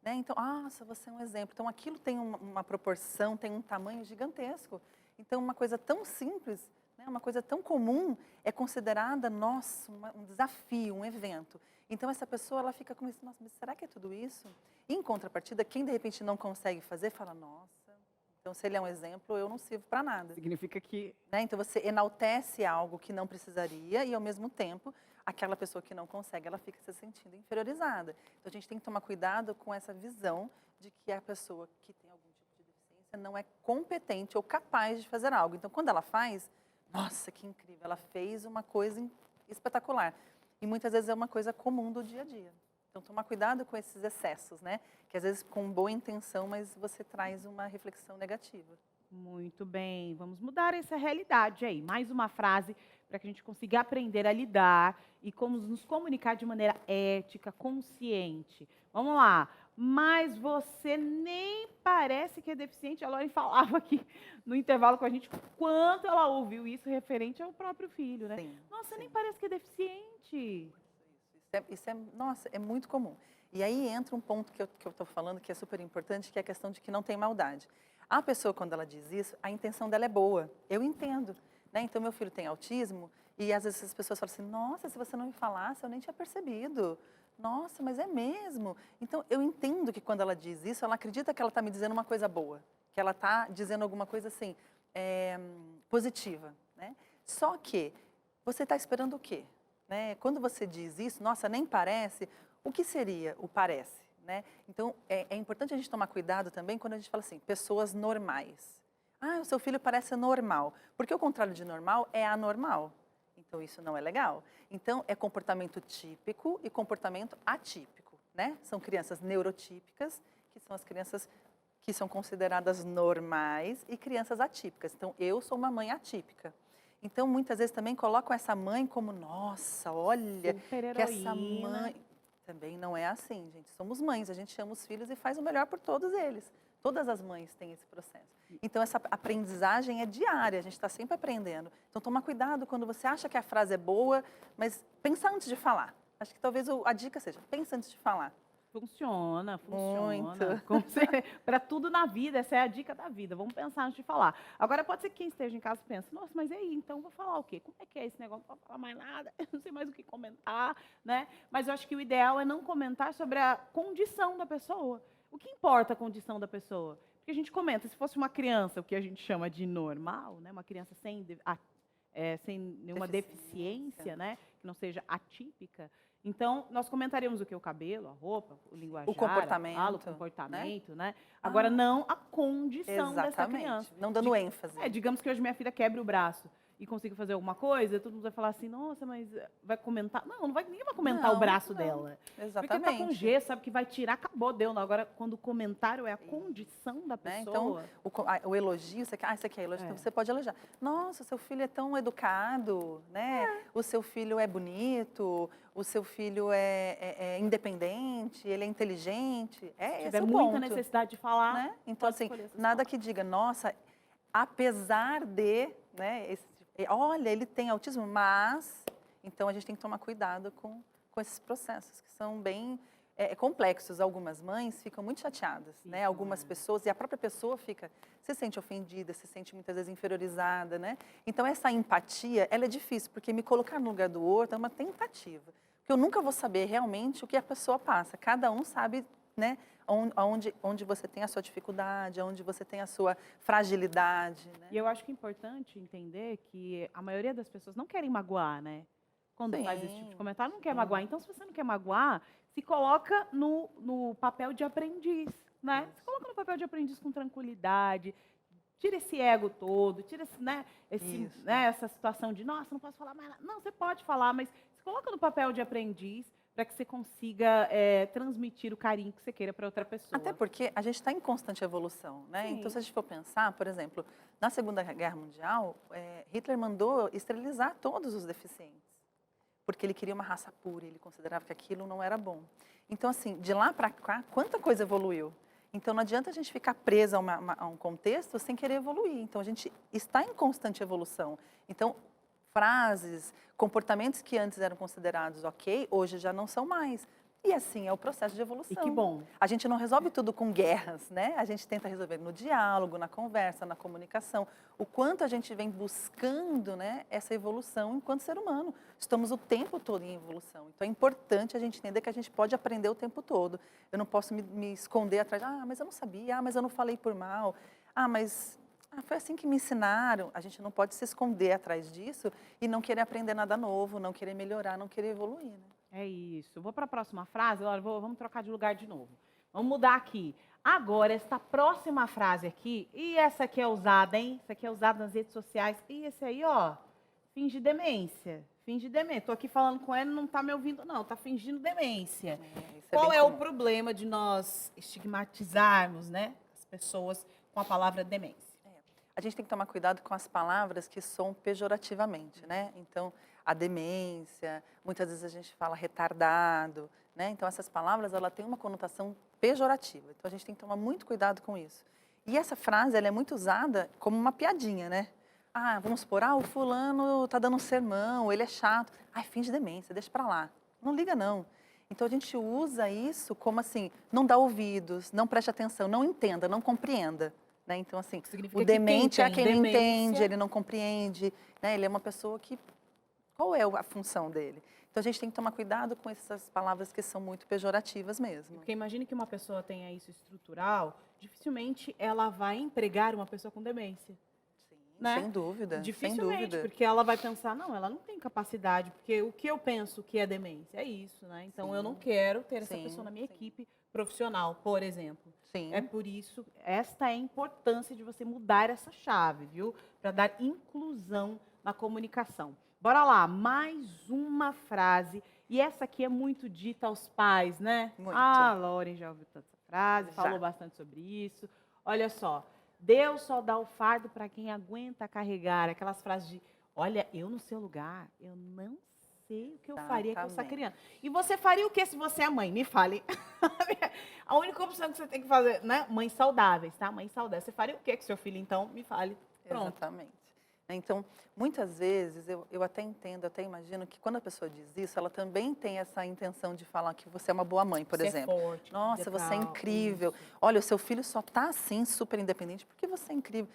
Né? Então, nossa, você é um exemplo. Então, aquilo tem uma proporção, tem um tamanho gigantesco. Então, uma coisa tão simples, né? Uma coisa tão comum, é considerada, nossa, um desafio, um evento. Então, essa pessoa, ela fica com isso, nossa, mas será que é tudo isso? E, em contrapartida, quem de repente não consegue fazer, fala, nossa, então se ele é um exemplo, eu não sirvo para nada. Significa que... Né? Então, você enaltece algo que não precisaria e, ao mesmo tempo, aquela pessoa que não consegue, ela fica se sentindo inferiorizada. Então, a gente tem que tomar cuidado com essa visão de que a pessoa que tem algum tipo de deficiência não é competente ou capaz de fazer algo. Então, quando ela faz, nossa, que incrível, ela fez uma coisa espetacular. E muitas vezes é uma coisa comum do dia a dia. Então, tomar cuidado com esses excessos, né? Que às vezes com boa intenção, mas você traz uma reflexão negativa. Muito bem, vamos mudar essa realidade aí. Mais uma frase para que a gente consiga aprender a lidar e como nos comunicar de maneira ética, consciente. Vamos lá. Mas você nem parece que é deficiente. A Lauren falava aqui no intervalo com a gente quanto ela ouviu isso referente ao próprio filho, né? Sim, Nossa, sim. nem parece que é deficiente. Nossa, é muito comum. E aí entra um ponto que eu estou falando que é super importante, que é a questão de que não tem maldade. A pessoa, quando ela diz isso, a intenção dela é boa. Eu entendo. Né? Então, meu filho tem autismo e às vezes as pessoas falam assim, nossa, se você não me falasse, eu nem tinha percebido. Nossa, mas é mesmo. Então, eu entendo que quando ela diz isso, ela acredita que ela está me dizendo uma coisa boa. Que ela está dizendo alguma coisa assim, positiva. Né? Só que você está esperando o quê? Né? Quando você diz isso, nossa, nem parece, o que seria o parece? Né? Então, é importante a gente tomar cuidado também quando a gente fala assim, pessoas normais. Ah, o seu filho parece normal. Porque o contrário de normal é anormal. Então, isso não é legal. Então, é comportamento típico e comportamento atípico. Né? São crianças neurotípicas, que são as crianças que são consideradas normais, e crianças atípicas. Então, eu sou uma mãe atípica. Então, muitas vezes também colocam essa mãe como, nossa, olha, que essa mãe... Também não é assim, gente. Somos mães, a gente ama os filhos e faz o melhor por todos eles. Todas as mães têm esse processo. Então, essa aprendizagem é diária, a gente está sempre aprendendo. Então, toma cuidado quando você acha que a frase é boa, mas pensa antes de falar. Acho que talvez a dica seja, pensa antes de falar. Funciona. Muito. Para tudo na vida, essa é a dica da vida. Vamos pensar antes de falar. Agora, pode ser que quem esteja em casa pense, nossa, mas e aí, então vou falar o quê? Como é que é esse negócio? Não vou falar mais nada, eu não sei mais o que comentar, né? Mas eu acho que o ideal é não comentar sobre a condição da pessoa. O que importa a condição da pessoa? Porque a gente comenta, se fosse uma criança, o que a gente chama de normal, né? Uma criança sem nenhuma deficiência, né? Que não seja atípica. Então, nós comentaríamos o que? O cabelo, a roupa, o linguajar, o comportamento, o comportamento, né? Agora, não a condição dessa criança. Não dando ênfase. Digamos que hoje minha filha quebre o braço e consiga fazer alguma coisa, todo mundo vai falar assim, nossa, mas vai comentar. Não, ninguém vai comentar o braço dela. Exatamente. Porque tá com gesso, sabe que vai tirar, acabou, deu. Agora, quando o comentário é a condição da pessoa... Né? Então, o elogio, isso aqui é elogio, então você pode elogiar. Nossa, seu filho é tão educado, né? O seu filho é bonito, o seu filho é independente, ele é inteligente. Se tiver muita necessidade de falar, né? Então, assim, nada que diga, nossa, apesar de, né, olha, ele tem autismo, mas... Então, a gente tem que tomar cuidado com esses processos, que são bem complexos. Algumas mães ficam muito chateadas, né? Algumas pessoas, e a própria pessoa se sente ofendida, se sente muitas vezes inferiorizada, né? Então, essa empatia, ela é difícil, porque me colocar no lugar do outro é uma tentativa. Porque eu nunca vou saber realmente o que a pessoa passa. Cada um sabe, né, onde você tem a sua dificuldade, onde você tem a sua fragilidade. Né? E eu acho que é importante entender que a maioria das pessoas não querem magoar, né? quando Sim. faz esse tipo de comentário, não quer magoar. Então, se você não quer magoar, se coloca no papel de aprendiz, né? Se coloca no papel de aprendiz com tranquilidade, tira esse ego todo, tira esse, né, Isso. essa situação de, nossa, não posso falar mais nada. Não, você pode falar, mas se coloca no papel de aprendiz para que você consiga transmitir o carinho que você queira para outra pessoa. Até porque a gente está em constante evolução, né? Sim. Então, se a gente for pensar, por exemplo, na Segunda Guerra Mundial, Hitler mandou esterilizar todos os deficientes, porque ele queria uma raça pura, ele considerava que aquilo não era bom. Então, assim, de lá para cá, quanta coisa evoluiu. Então, não adianta a gente ficar presa a um contexto sem querer evoluir. Então, a gente está em constante evolução. Então, frases, comportamentos que antes eram considerados ok, hoje já não são mais. E assim é o processo de evolução. E que bom. A gente não resolve tudo com guerras, né? A gente tenta resolver no diálogo, na conversa, na comunicação. O quanto a gente vem buscando, né, essa evolução enquanto ser humano. Estamos o tempo todo em evolução. Então é importante a gente entender que a gente pode aprender o tempo todo. Eu não posso me esconder atrás, mas eu não sabia, mas eu não falei por mal, mas foi assim que me ensinaram. A gente não pode se esconder atrás disso e não querer aprender nada novo, não querer melhorar, não querer evoluir, né? É isso. Vou para a próxima frase. Olha, vamos trocar de lugar de novo. Vamos mudar aqui. Agora, esta próxima frase aqui, e essa aqui é usada, hein? Essa aqui é usada nas redes sociais. E esse aí, ó, finge demência. Finge demência. Estou aqui falando com ele, não está me ouvindo, não. Está fingindo demência. Qual é o problema de nós estigmatizarmos, né, as pessoas com a palavra demência? A gente tem que tomar cuidado com as palavras que soam pejorativamente, né? Então, a demência, muitas vezes a gente fala retardado, né? Então, essas palavras, ela tem uma conotação pejorativa. Então, a gente tem que tomar muito cuidado com isso. E essa frase, ela é muito usada como uma piadinha, né? Vamos supor, o fulano tá dando um sermão, ele é chato. Finge demência, deixa pra lá. Não liga, não. Então, a gente usa isso como assim, não dá ouvidos, não preste atenção, não entenda, não compreenda. Né? Então, assim, o demente é quem não entende, ele não compreende, né? Ele é uma pessoa que... Qual é a função dele? Então, a gente tem que tomar cuidado com essas palavras que são muito pejorativas mesmo. Porque imagine que uma pessoa tenha isso estrutural, dificilmente ela vai empregar uma pessoa com demência. Sim, né? Sem dúvida, Dificilmente, sem dúvida. porque ela vai pensar, não, ela não tem capacidade, porque o que eu penso que é demência é isso, né? Então, Sim. eu não quero ter essa Sim, pessoa na minha sim. equipe profissional, por exemplo. Sim. É por isso, esta é a importância de você mudar essa chave, viu? Para dar inclusão na comunicação. Bora lá, mais uma frase. E essa aqui é muito dita aos pais, né? Muito. Lauren já ouviu tanta frase, Já. falou bastante sobre isso. Olha só, Deus só dá o fardo para quem aguenta carregar. Aquelas frases de, olha, eu no seu lugar, eu não sei o que eu faria com essa Exatamente. criança. E você faria o que se você é mãe? Me fale. A única opção que você tem que fazer, né? Mães saudáveis, tá? Mães saudáveis. Você faria o que com seu filho, então? Me fale. Pronto. Exatamente. Então, muitas vezes, eu até entendo, até imagino que quando a pessoa diz isso, ela também tem essa intenção de falar que você é uma boa mãe, por Você exemplo. É forte, Nossa, você é legal, incrível. isso. Olha, o seu filho só está assim, super independente, porque você é incrível.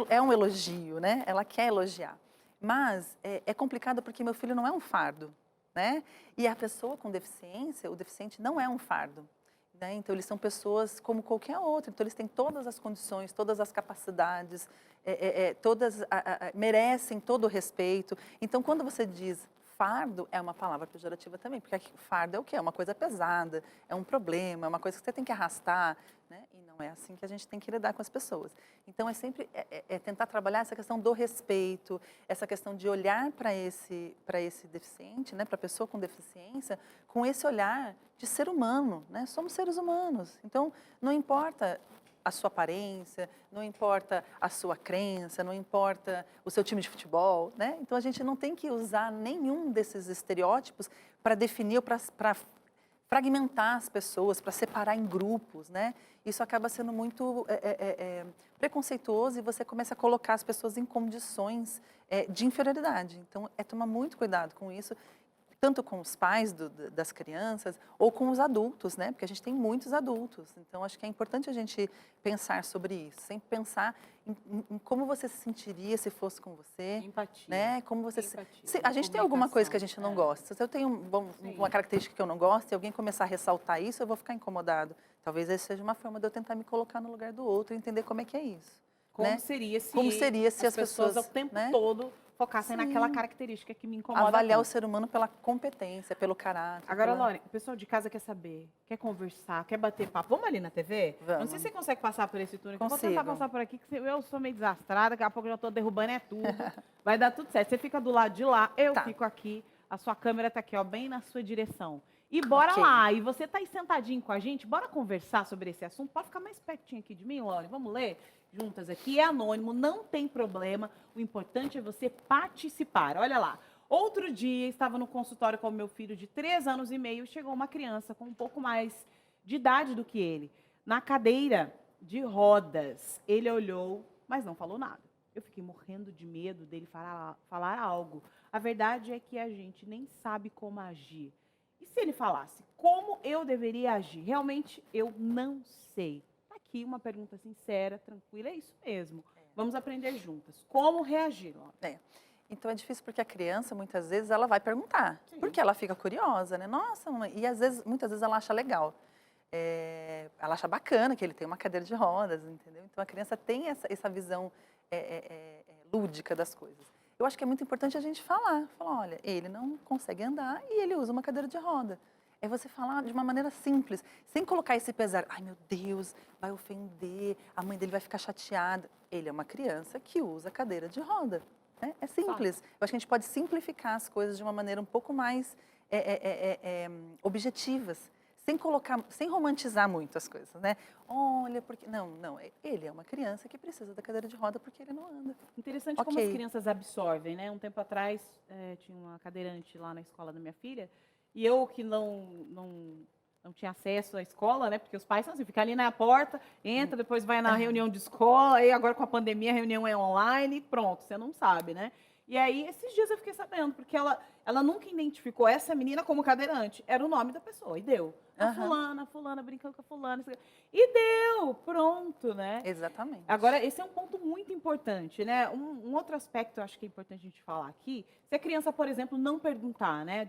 É um elogio, né? Ela quer elogiar. Mas é complicado porque meu filho não é um fardo, né? E a pessoa com deficiência, o deficiente não é um fardo. Né? Então, eles são pessoas como qualquer outra. Então, eles têm todas as condições, todas as capacidades, merecem todo o respeito. Então, quando você diz fardo, é uma palavra pejorativa também, porque fardo é o quê? É uma coisa pesada, é um problema, é uma coisa que você tem que arrastar, né? E não é assim que a gente tem que lidar com as pessoas. Então, é sempre tentar trabalhar essa questão do respeito, essa questão de olhar para esse deficiente, né? Para a pessoa com deficiência, com esse olhar de ser humano, né? Somos seres humanos. Então, não importa a sua aparência, não importa a sua crença, não importa o seu time de futebol, né? Então, a gente não tem que usar nenhum desses estereótipos para definir ou para fragmentar as pessoas, para separar em grupos, né? Isso acaba sendo muito preconceituoso e você começa a colocar as pessoas em condições de inferioridade. Então, tomar muito cuidado com isso, tanto com os pais das crianças ou com os adultos, né? Porque a gente tem muitos adultos. Então, acho que é importante a gente pensar sobre isso, sempre pensar em como você se sentiria se fosse com você. Empatia. Né? Como você Empatia, a gente tem alguma coisa que a comunicação, gente não gosta. Se eu tenho uma característica que eu não gosto e alguém começar a ressaltar isso, eu vou ficar incomodado. Talvez essa seja uma forma de eu tentar me colocar no lugar do outro e entender como é que é isso. Como né? seria se, Como seria se as pessoas, ao tempo né? todo focassem Sim. naquela característica que me incomoda. Avaliar o tanto. ser humano pela competência, pelo caráter. Agora, pela... Lore, o pessoal de casa quer saber, quer conversar, quer bater papo. Vamos ali na TV? Eu não Vamos. sei se você consegue passar por esse túnel. Eu vou Consigo. tentar passar por aqui, que eu sou meio desastrada, daqui a pouco eu já estou derrubando tudo. Vai dar tudo certo. Você fica do lado de lá, eu Tá. fico aqui. A sua câmera tá aqui, ó, bem na sua direção. E bora Ok. lá. E você tá aí sentadinho com a gente, bora conversar sobre esse assunto. Pode ficar mais pertinho aqui de mim, Lore. Vamos ler juntas aqui. É anônimo, não tem problema. O importante é você participar. Olha lá. Outro dia, estava no consultório com o meu filho de 3 anos e meio, chegou uma criança com um pouco mais de idade do que ele, na cadeira de rodas. Ele olhou, mas não falou nada. Eu fiquei morrendo de medo dele falar algo. A verdade é que a gente nem sabe como agir. E se ele falasse, como eu deveria agir? Realmente, eu não sei. Tá aqui uma pergunta sincera, tranquila, é isso mesmo. Vamos aprender juntas. Como reagir, Laura? Então é difícil porque a criança, muitas vezes, ela vai perguntar. Sim. Porque ela fica curiosa, né? Nossa, mamãe. E às vezes, muitas vezes ela acha legal. Ela acha bacana que ele tem uma cadeira de rodas, entendeu? Então a criança tem essa visão lúdica das coisas. Eu acho que é muito importante a gente falar, olha, ele não consegue andar e ele usa uma cadeira de roda. É você falar de uma maneira simples, sem colocar esse pesar. Ai, meu Deus, vai ofender, a mãe dele vai ficar chateada. Ele é uma criança que usa cadeira de roda. Né? É simples. Eu acho que a gente pode simplificar as coisas de uma maneira um pouco mais objetivas. Sem romantizar muito as coisas, né? Olha, porque... Não, ele é uma criança que precisa da cadeira de roda porque ele não anda. Interessante como as crianças absorvem, né? Um tempo atrás, tinha uma cadeirante lá na escola da minha filha, e eu que não tinha acesso à escola, né? Porque os pais são assim, fica ali na porta, entra, depois vai na reunião de escola, aí agora com a pandemia a reunião é online, pronto, você não sabe, né? E aí, esses dias eu fiquei sabendo, porque ela nunca identificou essa menina como cadeirante. Era o nome da pessoa, e deu. A fulana, brincando com a fulana. E deu, pronto, né? Exatamente. Agora, esse é um ponto muito importante, né? Um outro aspecto, eu acho que é importante a gente falar aqui, se a criança, por exemplo, não perguntar, né?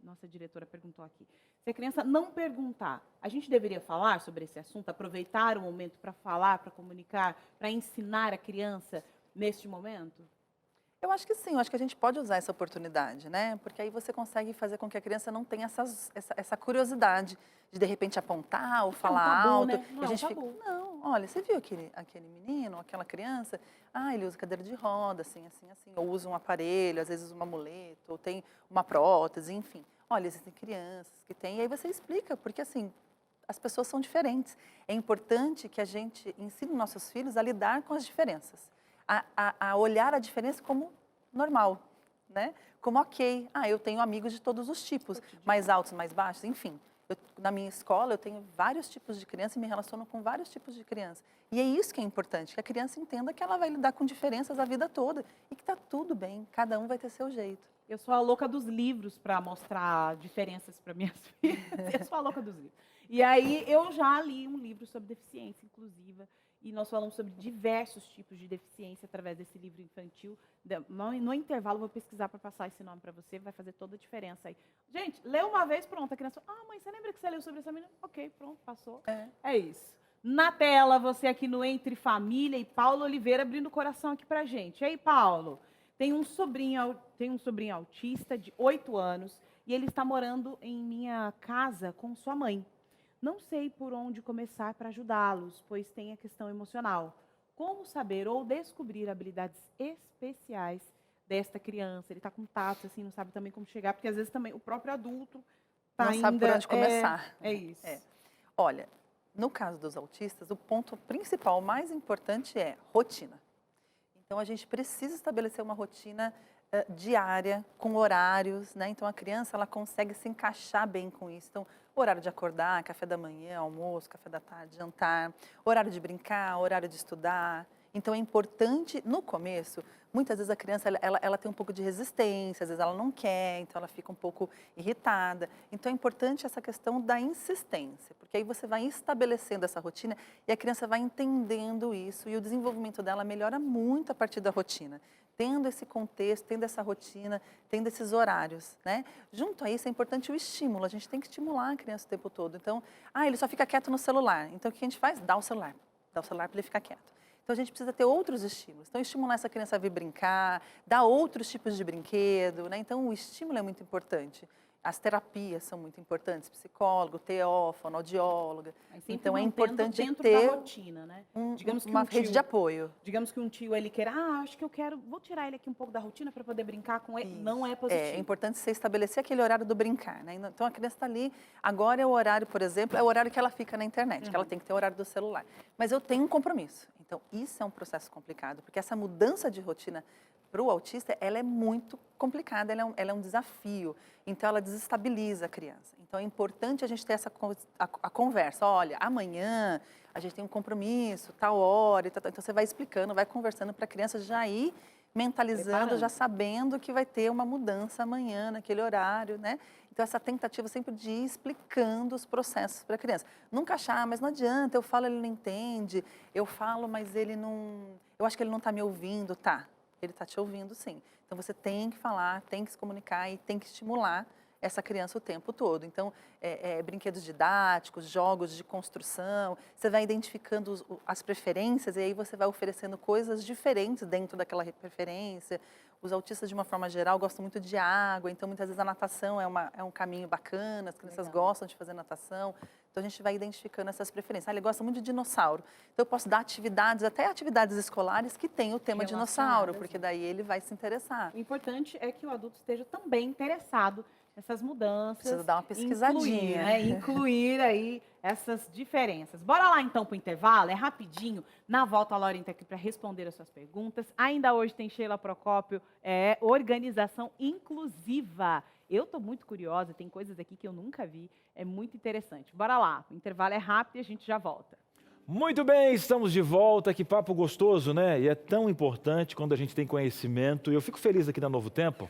Nossa diretora perguntou aqui. Se a criança não perguntar, a gente deveria falar sobre esse assunto, aproveitar o momento para falar, para comunicar, para ensinar a criança neste momento? Eu acho que sim, eu acho que a gente pode usar essa oportunidade, né? Porque aí você consegue fazer com que a criança não tenha essa curiosidade de repente apontar ou falar tabu, alto. né? Não E a é um gente fica, tabu. não, olha, você viu aquele menino, aquela criança? Ah, ele usa cadeira de roda, assim, assim, assim. Ou usa um aparelho, às vezes usa um amuleto, ou tem uma prótese, enfim. Olha, existem crianças que têm, e aí você explica, porque assim, as pessoas são diferentes. É importante que a gente ensine nossos filhos a lidar com as diferenças. A olhar a diferença como normal, né? Como ok, eu tenho amigos de todos os tipos, mais altos, mais baixos, enfim. Na minha escola eu tenho vários tipos de criança e me relaciono com vários tipos de criança. E é isso que é importante, que a criança entenda que ela vai lidar com diferenças a vida toda e que está tudo bem, cada um vai ter seu jeito. Eu sou a louca dos livros para mostrar diferenças para minhas filhas. Eu sou a louca dos livros. E aí eu já li um livro sobre deficiência inclusiva e nós falamos sobre diversos tipos de deficiência através desse livro infantil. No intervalo, eu vou pesquisar para passar esse nome para você, vai fazer toda a diferença aí. Gente, lê uma vez, pronto. A criança fala, mãe, você lembra que você leu sobre essa menina? Ok, pronto, passou. É isso. Na tela, você aqui no Entre Família e Paulo Oliveira abrindo o coração aqui para gente. E aí, Paulo, tem um sobrinho autista de 8 anos e ele está morando em minha casa com sua mãe. Não sei por onde começar para ajudá-los, pois tem a questão emocional. Como saber ou descobrir habilidades especiais desta criança? Ele está com tato, assim, não sabe também como chegar, porque às vezes também o próprio adulto tá não sabe por onde começar. É isso. Olha, no caso dos autistas, o ponto principal, mais importante é rotina. Então, a gente precisa estabelecer uma rotina diária, com horários, né? Então, a criança, ela consegue se encaixar bem com isso. Então, horário de acordar, café da manhã, almoço, café da tarde, jantar, horário de brincar, horário de estudar. Então, é importante, no começo, muitas vezes a criança ela tem um pouco de resistência, às vezes ela não quer, então ela fica um pouco irritada. Então, é importante essa questão da insistência, porque aí você vai estabelecendo essa rotina e a criança vai entendendo isso e o desenvolvimento dela melhora muito a partir da rotina. Tendo esse contexto, tendo essa rotina, tendo esses horários, né? Junto a isso é importante o estímulo, a gente tem que estimular a criança o tempo todo. Então, ele só fica quieto no celular. Então, o que a gente faz? Dá o celular para ele ficar quieto. Então, a gente precisa ter outros estímulos. Então, estimular essa criança a vir brincar, dar outros tipos de brinquedo, né? Então, o estímulo é muito importante. As terapias são muito importantes, psicólogo, TO, fonoaudióloga. Mas sempre Então, é mantendo importante dentro ter da rotina, né? Digamos que uma um rede tio- de apoio. Digamos que um tio ele queira, acho que eu quero, vou tirar ele aqui um pouco da rotina para poder brincar com ele. Não é positivo. É importante você estabelecer aquele horário do brincar, né? Então, a criança está ali, agora é o horário, por exemplo, é o horário que ela fica na internet, que ela tem que ter o horário do celular. Mas eu tenho um compromisso. Então, isso é um processo complicado, porque essa mudança de rotina para o autista, ela é muito complicada, ela é um desafio. Então, ela desestabiliza a criança. Então, é importante a gente ter a conversa. Olha, amanhã a gente tem um compromisso, tal hora, tal. Então, você vai explicando, vai conversando para a criança já ir mentalizando, Preparando. já sabendo que vai ter uma mudança amanhã, naquele horário, né? Então, essa tentativa sempre de ir explicando os processos para a criança. Nunca achar, mas não adianta, eu falo, ele não entende, eu falo, mas ele não... Eu acho que ele não está me ouvindo, tá? Ele está te ouvindo, sim. Então, você tem que falar, tem que se comunicar e tem que estimular essa criança o tempo todo. Então, brinquedos didáticos, jogos de construção, você vai identificando as preferências e aí você vai oferecendo coisas diferentes dentro daquela preferência. Os autistas, de uma forma geral, gostam muito de água, então muitas vezes a natação é um caminho bacana, as crianças gostam de fazer natação. Então, a gente vai identificando essas preferências. Ele gosta muito de dinossauro. Então, eu posso dar atividades, até atividades escolares que tem o tema dinossauro, porque daí ele vai se interessar. O importante é que o adulto esteja também interessado nessas mudanças. Precisa dar uma pesquisadinha. Incluir aí essas diferenças. Bora lá então para o intervalo, é rapidinho. Na volta a Laurinha está aqui para responder as suas perguntas. Ainda hoje tem Sheila Procópio, organização inclusiva. Eu estou muito curiosa, tem coisas aqui que eu nunca vi, é muito interessante. Bora lá, o intervalo é rápido e a gente já volta. Muito bem, estamos de volta. Que papo gostoso, né? E é tão importante quando a gente tem conhecimento. E eu fico feliz aqui na Novo Tempo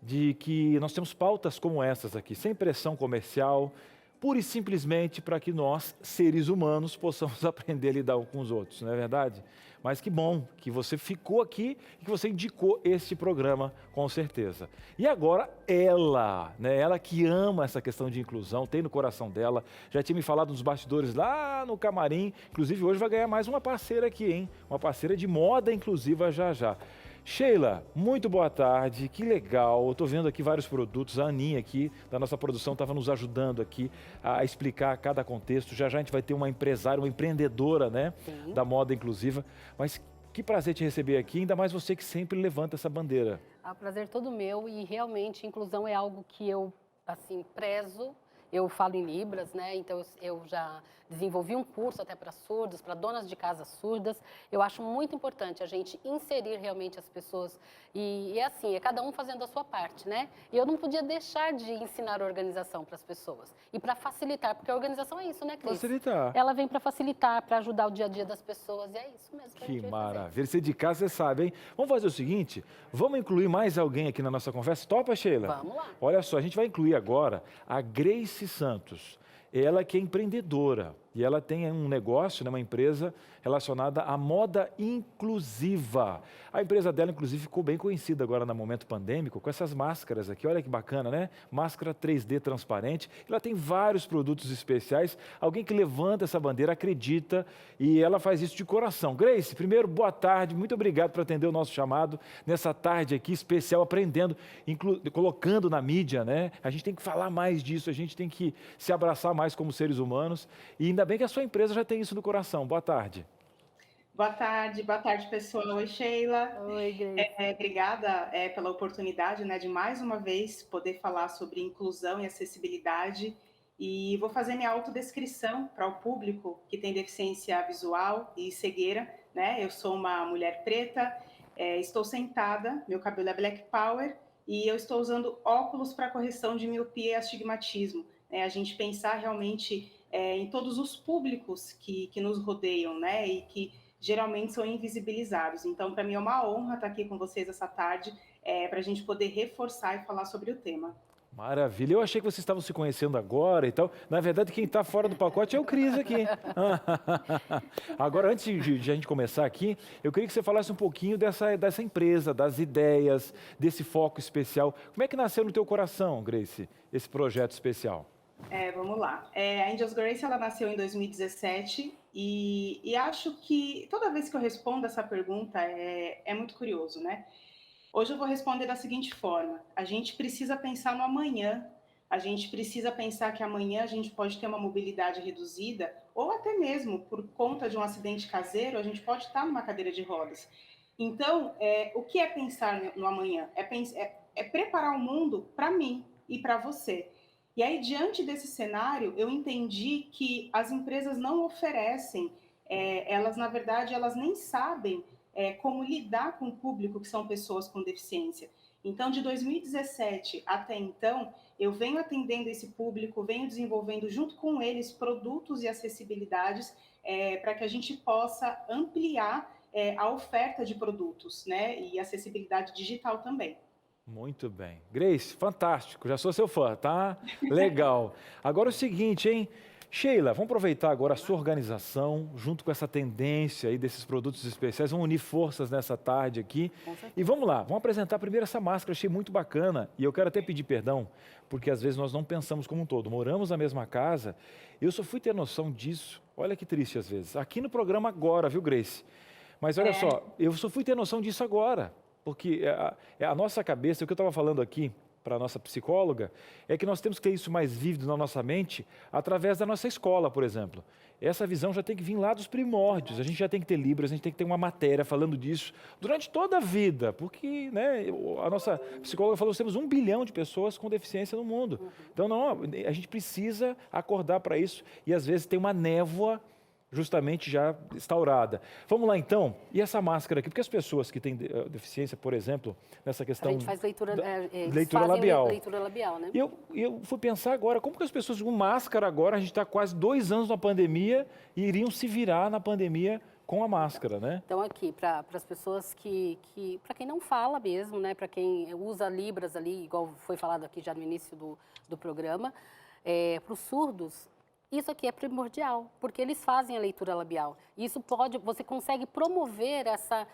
de que nós temos pautas como essas aqui, sem pressão comercial, pura e simplesmente para que nós, seres humanos, possamos aprender a lidar com os outros, não é verdade? Mas que bom que você ficou aqui e que você indicou este programa, com certeza. E agora ela, né? Ela que ama essa questão de inclusão, tem no coração dela, já tinha me falado nos bastidores lá no camarim, inclusive hoje vai ganhar mais uma parceira aqui, hein? Uma parceira de moda inclusiva já já. Sheila, muito boa tarde, que legal, estou vendo aqui vários produtos, a Aninha aqui da nossa produção estava nos ajudando aqui a explicar cada contexto, já já a gente vai ter uma empresária, uma empreendedora, né, da moda inclusiva, mas que prazer te receber aqui, ainda mais você que sempre levanta essa bandeira. O prazer todo meu e realmente inclusão é algo que eu, assim, prezo. Eu falo em Libras, né? Então eu já desenvolvi um curso até para surdos, para donas de casas surdas. Eu acho muito importante a gente inserir realmente as pessoas e assim, é cada um fazendo a sua parte, né? E eu não podia deixar de ensinar a organização para as pessoas e para facilitar, porque a organização é isso, né, Cris? Facilitar. Ela vem para facilitar, para ajudar o dia a dia das pessoas e é isso mesmo que a gente Que vai fazer. maravilha, você de casa você sabe, hein? Vamos fazer o seguinte, vamos incluir mais alguém aqui na nossa conversa? Topa, Sheila? Vamos lá. Olha só, a gente vai incluir agora a Grace Santos. Ela que é empreendedora e ela tem um negócio, né, uma empresa relacionada à moda inclusiva. A empresa dela, inclusive, ficou bem conhecida agora no momento pandêmico com essas máscaras aqui. Olha que bacana, né? Máscara 3D transparente. Ela tem vários produtos especiais. Alguém que levanta essa bandeira, acredita e ela faz isso de coração. Grace, primeiro, boa tarde. Muito obrigado por atender o nosso chamado nessa tarde aqui especial, aprendendo, colocando na mídia, né? A gente tem que falar mais disso, a gente tem que se abraçar mais como seres humanos. E ainda bem que a sua empresa já tem isso no coração. Boa tarde. Boa tarde, pessoal. Oi, Sheila. Oi, Grace. Obrigada pela oportunidade, né, de mais uma vez poder falar sobre inclusão e acessibilidade. E vou fazer minha autodescrição para o público que tem deficiência visual e cegueira, né? Eu sou uma mulher preta, estou sentada, meu cabelo é black power e eu estou usando óculos para correção de miopia e astigmatismo. A gente pensar realmente em todos os públicos que nos rodeiam, né? E que geralmente são invisibilizados. Então, para mim é uma honra estar aqui com vocês essa tarde, para a gente poder reforçar e falar sobre o tema. Maravilha. Eu achei que vocês estavam se conhecendo agora e tal. Na verdade, quem está fora do pacote é o Cris aqui. Agora, antes de a gente começar aqui, eu queria que você falasse um pouquinho dessa empresa, das ideias, desse foco especial. Como é que nasceu no teu coração, Grace, esse projeto especial? Vamos lá. A Angels Grace, ela nasceu em 2017 e acho que toda vez que eu respondo essa pergunta é muito curioso, né? Hoje eu vou responder da seguinte forma: a gente precisa pensar no amanhã, a gente precisa pensar que amanhã a gente pode ter uma mobilidade reduzida ou até mesmo por conta de um acidente caseiro, a gente pode estar numa cadeira de rodas. Então, o que é pensar no amanhã? É preparar o mundo para mim e para você. E aí, diante desse cenário, eu entendi que as empresas não oferecem, elas, na verdade, elas nem sabem como lidar com o público que são pessoas com deficiência. Então, de 2017 até então, eu venho atendendo esse público, venho desenvolvendo junto com eles produtos e acessibilidades para que a gente possa ampliar a oferta de produtos, né? E acessibilidade digital também. Muito bem. Grace, fantástico. Já sou seu fã, tá? Legal. Agora o seguinte, hein? Sheila, vamos aproveitar agora a sua organização, junto com essa tendência aí desses produtos especiais, vamos unir forças nessa tarde aqui. E vamos lá, vamos apresentar primeiro essa máscara, achei muito bacana. E eu quero até pedir perdão, porque às vezes nós não pensamos como um todo. Moramos na mesma casa, eu só fui ter noção disso, olha que triste às vezes, aqui no programa agora, viu, Grace? Mas olha só, eu só fui ter noção disso agora, porque a nossa cabeça, o que eu estava falando aqui, para a nossa psicóloga, é que nós temos que ter isso mais vívido na nossa mente através da nossa escola, por exemplo. Essa visão já tem que vir lá dos primórdios, a gente já tem que ter Libras, a gente tem que ter uma matéria falando disso durante toda a vida, porque né, a nossa psicóloga falou que temos 1 bilhão de pessoas com deficiência no mundo. Então, não, a gente precisa acordar para isso e às vezes tem uma névoa justamente já instaurada. Vamos lá então, e essa máscara aqui, porque as pessoas que têm deficiência, por exemplo, nessa questão... A gente faz leitura labial. Leitura labial, né? E eu fui pensar agora, como que as pessoas com máscara agora, a gente está quase 2 anos na pandemia, e iriam se virar na pandemia com a máscara, né? Então aqui, para as pessoas para quem não fala mesmo, né, para quem usa Libras ali, igual foi falado aqui já no início do programa, para os surdos, isso aqui é primordial, porque eles fazem a leitura labial. E isso você consegue promover essa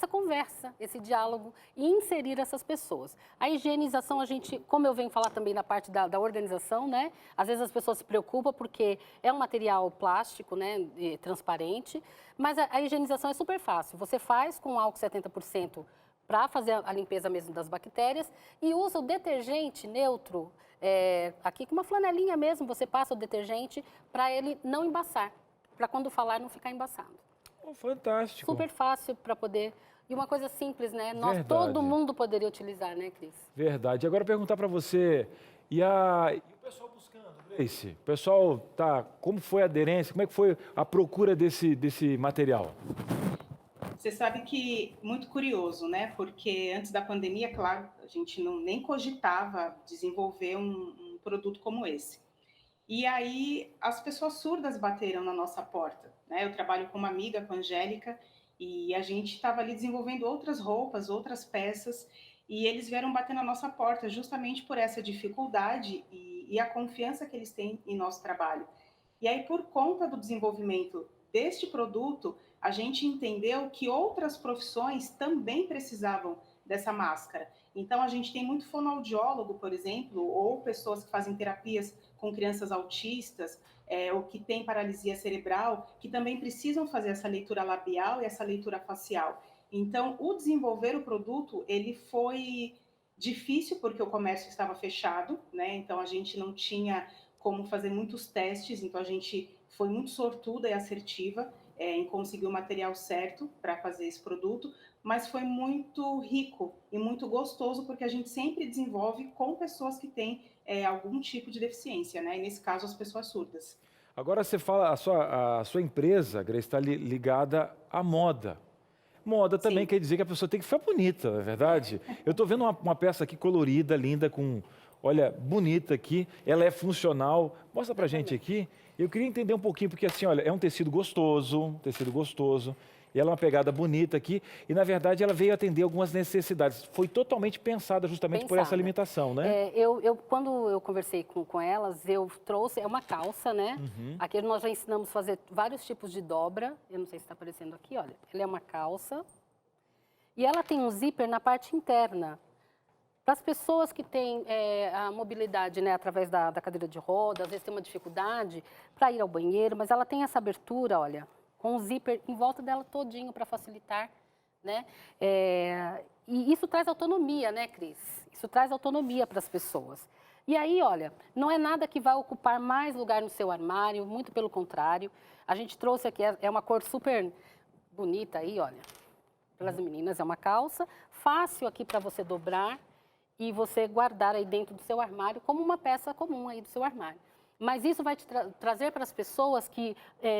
conversa, esse diálogo e inserir essas pessoas. A higienização, como eu venho falar também na parte da organização, né? Às vezes as pessoas se preocupam porque é um material plástico, né, transparente, mas a higienização é super fácil. Você faz com álcool 70% para fazer a limpeza mesmo das bactérias e usa o detergente neutro. Aqui com uma flanelinha mesmo, você passa o detergente para ele não embaçar, para quando falar não ficar embaçado. Oh, fantástico. Super fácil para poder... E uma coisa simples, né? Todo mundo poderia utilizar, né, Cris? Verdade. Agora perguntar para você, e o pessoal buscando, Grace? O pessoal, como foi a aderência, como é que foi a procura desse material? Você sabe que muito curioso, né? Porque antes da pandemia, claro, a gente nem cogitava desenvolver um produto como esse. E aí as pessoas surdas bateram na nossa porta, né? Eu trabalho com uma amiga, com a Angélica, e a gente estava ali desenvolvendo outras roupas, outras peças, e eles vieram bater na nossa porta justamente por essa dificuldade e a confiança que eles têm em nosso trabalho. E aí, por conta do desenvolvimento deste produto, a gente entendeu que outras profissões também precisavam dessa máscara. Então, a gente tem muito fonoaudiólogo, por exemplo, ou pessoas que fazem terapias com crianças autistas, ou que têm paralisia cerebral, que também precisam fazer essa leitura labial e essa leitura facial. Então, o desenvolver o produto, ele foi difícil porque o comércio estava fechado, né? Então, a gente não tinha como fazer muitos testes, então a gente foi muito sortuda e assertiva em conseguir o material certo para fazer esse produto, mas foi muito rico e muito gostoso porque a gente sempre desenvolve com pessoas que têm algum tipo de deficiência, né? E nesse caso, as pessoas surdas. Agora você fala, a sua empresa, Grace, está ligada à moda. Moda também quer dizer que a pessoa tem que ficar bonita, não é verdade? Eu estou vendo uma peça aqui colorida, linda, olha, bonita aqui, ela é funcional. Mostra pra gente aqui. Eu queria entender um pouquinho, porque assim, olha, é um tecido gostoso, e ela é uma pegada bonita aqui, e na verdade ela veio atender algumas necessidades. Foi totalmente pensada justamente por essa limitação, né? Quando eu conversei com elas, eu trouxe, é uma calça, né? Aqui nós já ensinamos a fazer vários tipos de dobra, eu não sei se está aparecendo aqui, olha. Ela é uma calça, e ela tem um zíper na parte interna. Para as pessoas que têm a mobilidade, né, através da cadeira de rodas, às vezes tem uma dificuldade para ir ao banheiro, mas ela tem essa abertura, olha, com o zíper em volta dela todinho para facilitar, né? E isso traz autonomia, né, Cris? Isso traz autonomia para as pessoas. E aí, olha, não é nada que vai ocupar mais lugar no seu armário, muito pelo contrário. A gente trouxe aqui, é uma cor super bonita aí, olha, pelas meninas, é uma calça, fácil aqui para você dobrar e você guardar aí dentro do seu armário como uma peça comum aí do seu armário. Mas isso vai te trazer para as pessoas que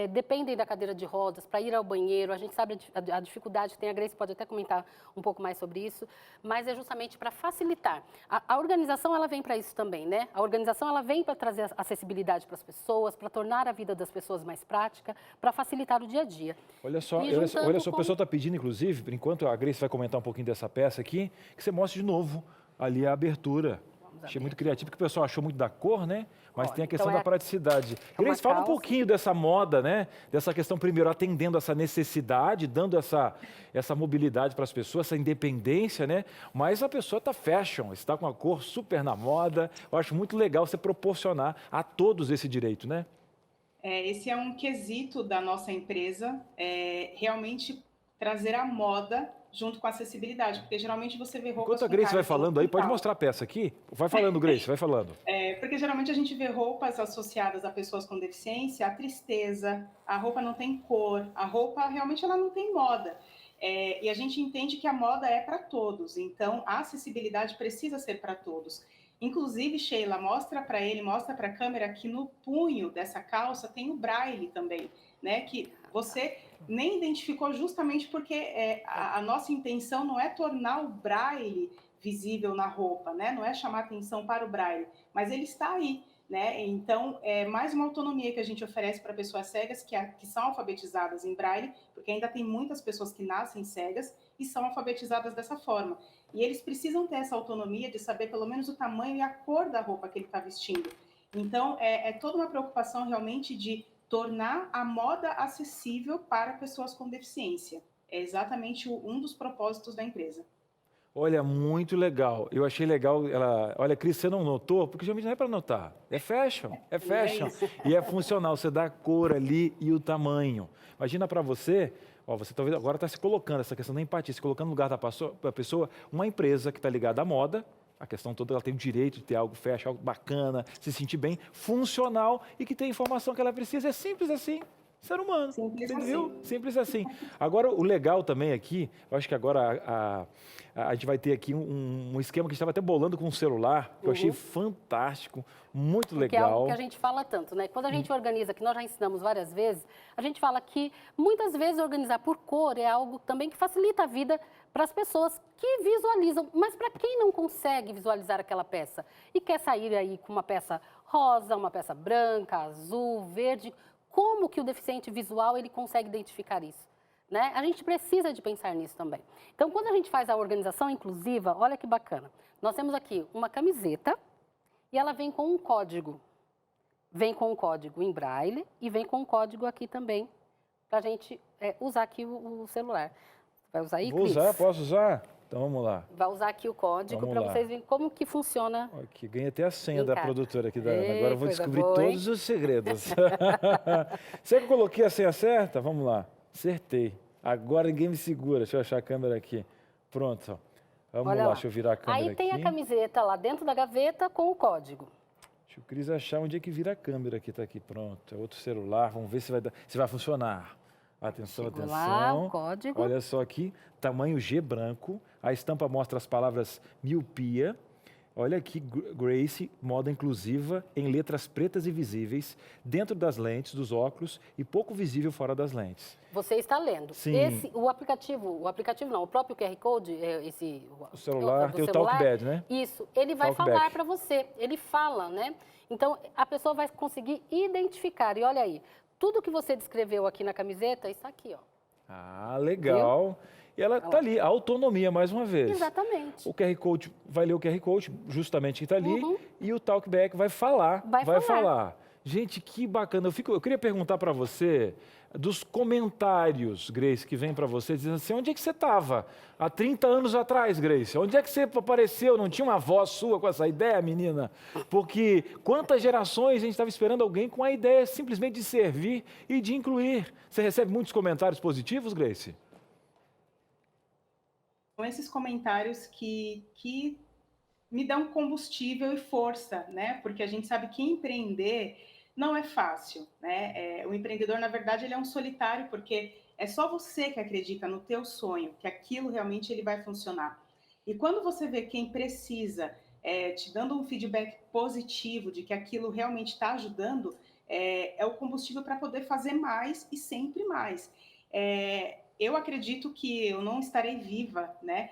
dependem da cadeira de rodas para ir ao banheiro. A gente sabe a dificuldade que tem, a Grace pode até comentar um pouco mais sobre isso, mas é justamente para facilitar. A organização, ela vem para isso também, né? A organização, ela vem para trazer acessibilidade para as pessoas, para tornar a vida das pessoas mais prática, para facilitar o dia a dia. Olha só, o pessoal está pedindo, inclusive, por enquanto a Grace vai comentar um pouquinho dessa peça aqui, que você mostre de novo ali a abertura. Achei muito criativo, porque o pessoal achou muito da cor, né? Mas tem a questão da praticidade. Grace, fala um pouquinho dessa moda, né? Dessa questão, primeiro, atendendo essa necessidade, dando essa mobilidade para as pessoas, essa independência, né? Mas a pessoa está fashion, está com a cor super na moda. Eu acho muito legal você proporcionar a todos esse direito, né? Esse é um quesito da nossa empresa, realmente trazer a moda junto com a acessibilidade, porque geralmente você vê roupas... Enquanto a Grace vai falando aí, pode mostrar a peça aqui? Vai falando, Grace, vai falando. Porque geralmente a gente vê roupas associadas a pessoas com deficiência, a tristeza, a roupa não tem cor, a roupa realmente ela não tem moda. E a gente entende que a moda é para todos, então a acessibilidade precisa ser para todos. Inclusive, Sheila, mostra para a câmera que no punho dessa calça tem o braille também, né? Que você nem identificou justamente porque a nossa intenção não é tornar o braille visível na roupa, né? Não é chamar atenção para o braille, mas ele está aí, né? Então, é mais uma autonomia que a gente oferece para pessoas cegas que são alfabetizadas em braille, porque ainda tem muitas pessoas que nascem cegas e são alfabetizadas dessa forma. E eles precisam ter essa autonomia de saber pelo menos o tamanho e a cor da roupa que ele está vestindo. Então, é toda uma preocupação realmente de tornar a moda acessível para pessoas com deficiência. É exatamente um dos propósitos da empresa. Olha, muito legal. Eu achei legal. Olha, Cris, você não notou? Porque geralmente não é para notar. É fashion, é fashion. E é funcional. Você dá a cor ali e o tamanho. Imagina para você, você talvez agora está se colocando, essa questão da empatia, se colocando no lugar da pessoa, uma empresa que está ligada à moda. A questão toda, ela tem o direito de ter algo fashion, algo bacana, se sentir bem, funcional e que tem a informação que ela precisa. É simples assim. Ser humano, entendeu? Simples assim. Agora, o legal também aqui, eu acho que agora a gente vai ter aqui um esquema que a gente estava até bolando com o celular, que eu achei fantástico, muito legal. Que é algo que a gente fala tanto, né? Quando a gente organiza, que nós já ensinamos várias vezes, a gente fala que muitas vezes organizar por cor é algo também que facilita a vida para as pessoas que visualizam, mas para quem não consegue visualizar aquela peça e quer sair aí com uma peça rosa, uma peça branca, azul, verde, como que o deficiente visual ele consegue identificar isso? Né? A gente precisa de pensar nisso também. Então, quando a gente faz a organização inclusiva, olha que bacana. Nós temos aqui uma camiseta e ela vem com um código. Vem com um código em braille e vem com um código aqui também para a gente usar aqui o celular. Vai usar aí, Vou Cris? usar, posso usar? Então vamos lá. Vai usar aqui o código para vocês verem como que funciona. Aqui, ganhei até a senha da produtora aqui da Ana. Ei, Agora eu vou coisa descobrir boa, todos os segredos. Será que eu coloquei a senha certa? Vamos lá. Acertei. Agora ninguém me segura. Deixa eu achar a câmera aqui. Pronto. Vamos Olha lá, lá. deixa eu virar a câmera aqui. Aí tem a camiseta lá dentro da gaveta com o código. Deixa o Cris achar onde é que vira a câmera aqui. Está aqui, pronto. É outro celular. Vamos ver se vai funcionar. Atenção, Chegou atenção. lá, o código. Olha só aqui, tamanho G branco. A estampa mostra as palavras miopia. Olha aqui, Grace, moda inclusiva, em letras pretas e visíveis, dentro das lentes dos óculos e pouco visível fora das lentes. Você está lendo. Sim. O aplicativo não, o próprio QR Code, O celular, tem o Talkback, né? Isso, ele vai Talkback. falar para você, ele fala, né? Então, a pessoa vai conseguir identificar. E olha aí, tudo que você descreveu aqui na camiseta está aqui, ó. Ah, legal. E ela está ali, a autonomia, mais uma vez. Exatamente. O QR Code vai ler o QR Code, justamente que está ali, e o Talkback vai falar. Vai falar. Gente, que bacana. Eu queria perguntar para você dos comentários, Grace, que vem para você, dizendo assim, onde é que você estava há 30 anos atrás, Grace? Onde é que você apareceu? Não tinha uma voz sua com essa ideia, menina? Porque quantas gerações a gente estava esperando alguém com a ideia simplesmente de servir e de incluir. Você recebe muitos comentários positivos, Grace? São esses comentários que me dão combustível e força, né? Porque a gente sabe que empreender não é fácil, né? O empreendedor, na verdade, ele é um solitário, porque é só você que acredita no teu sonho, que aquilo realmente ele vai funcionar. E quando você vê quem precisa, te dando um feedback positivo de que aquilo realmente está ajudando, é o combustível para poder fazer mais e sempre mais. Eu acredito que eu não estarei viva, né?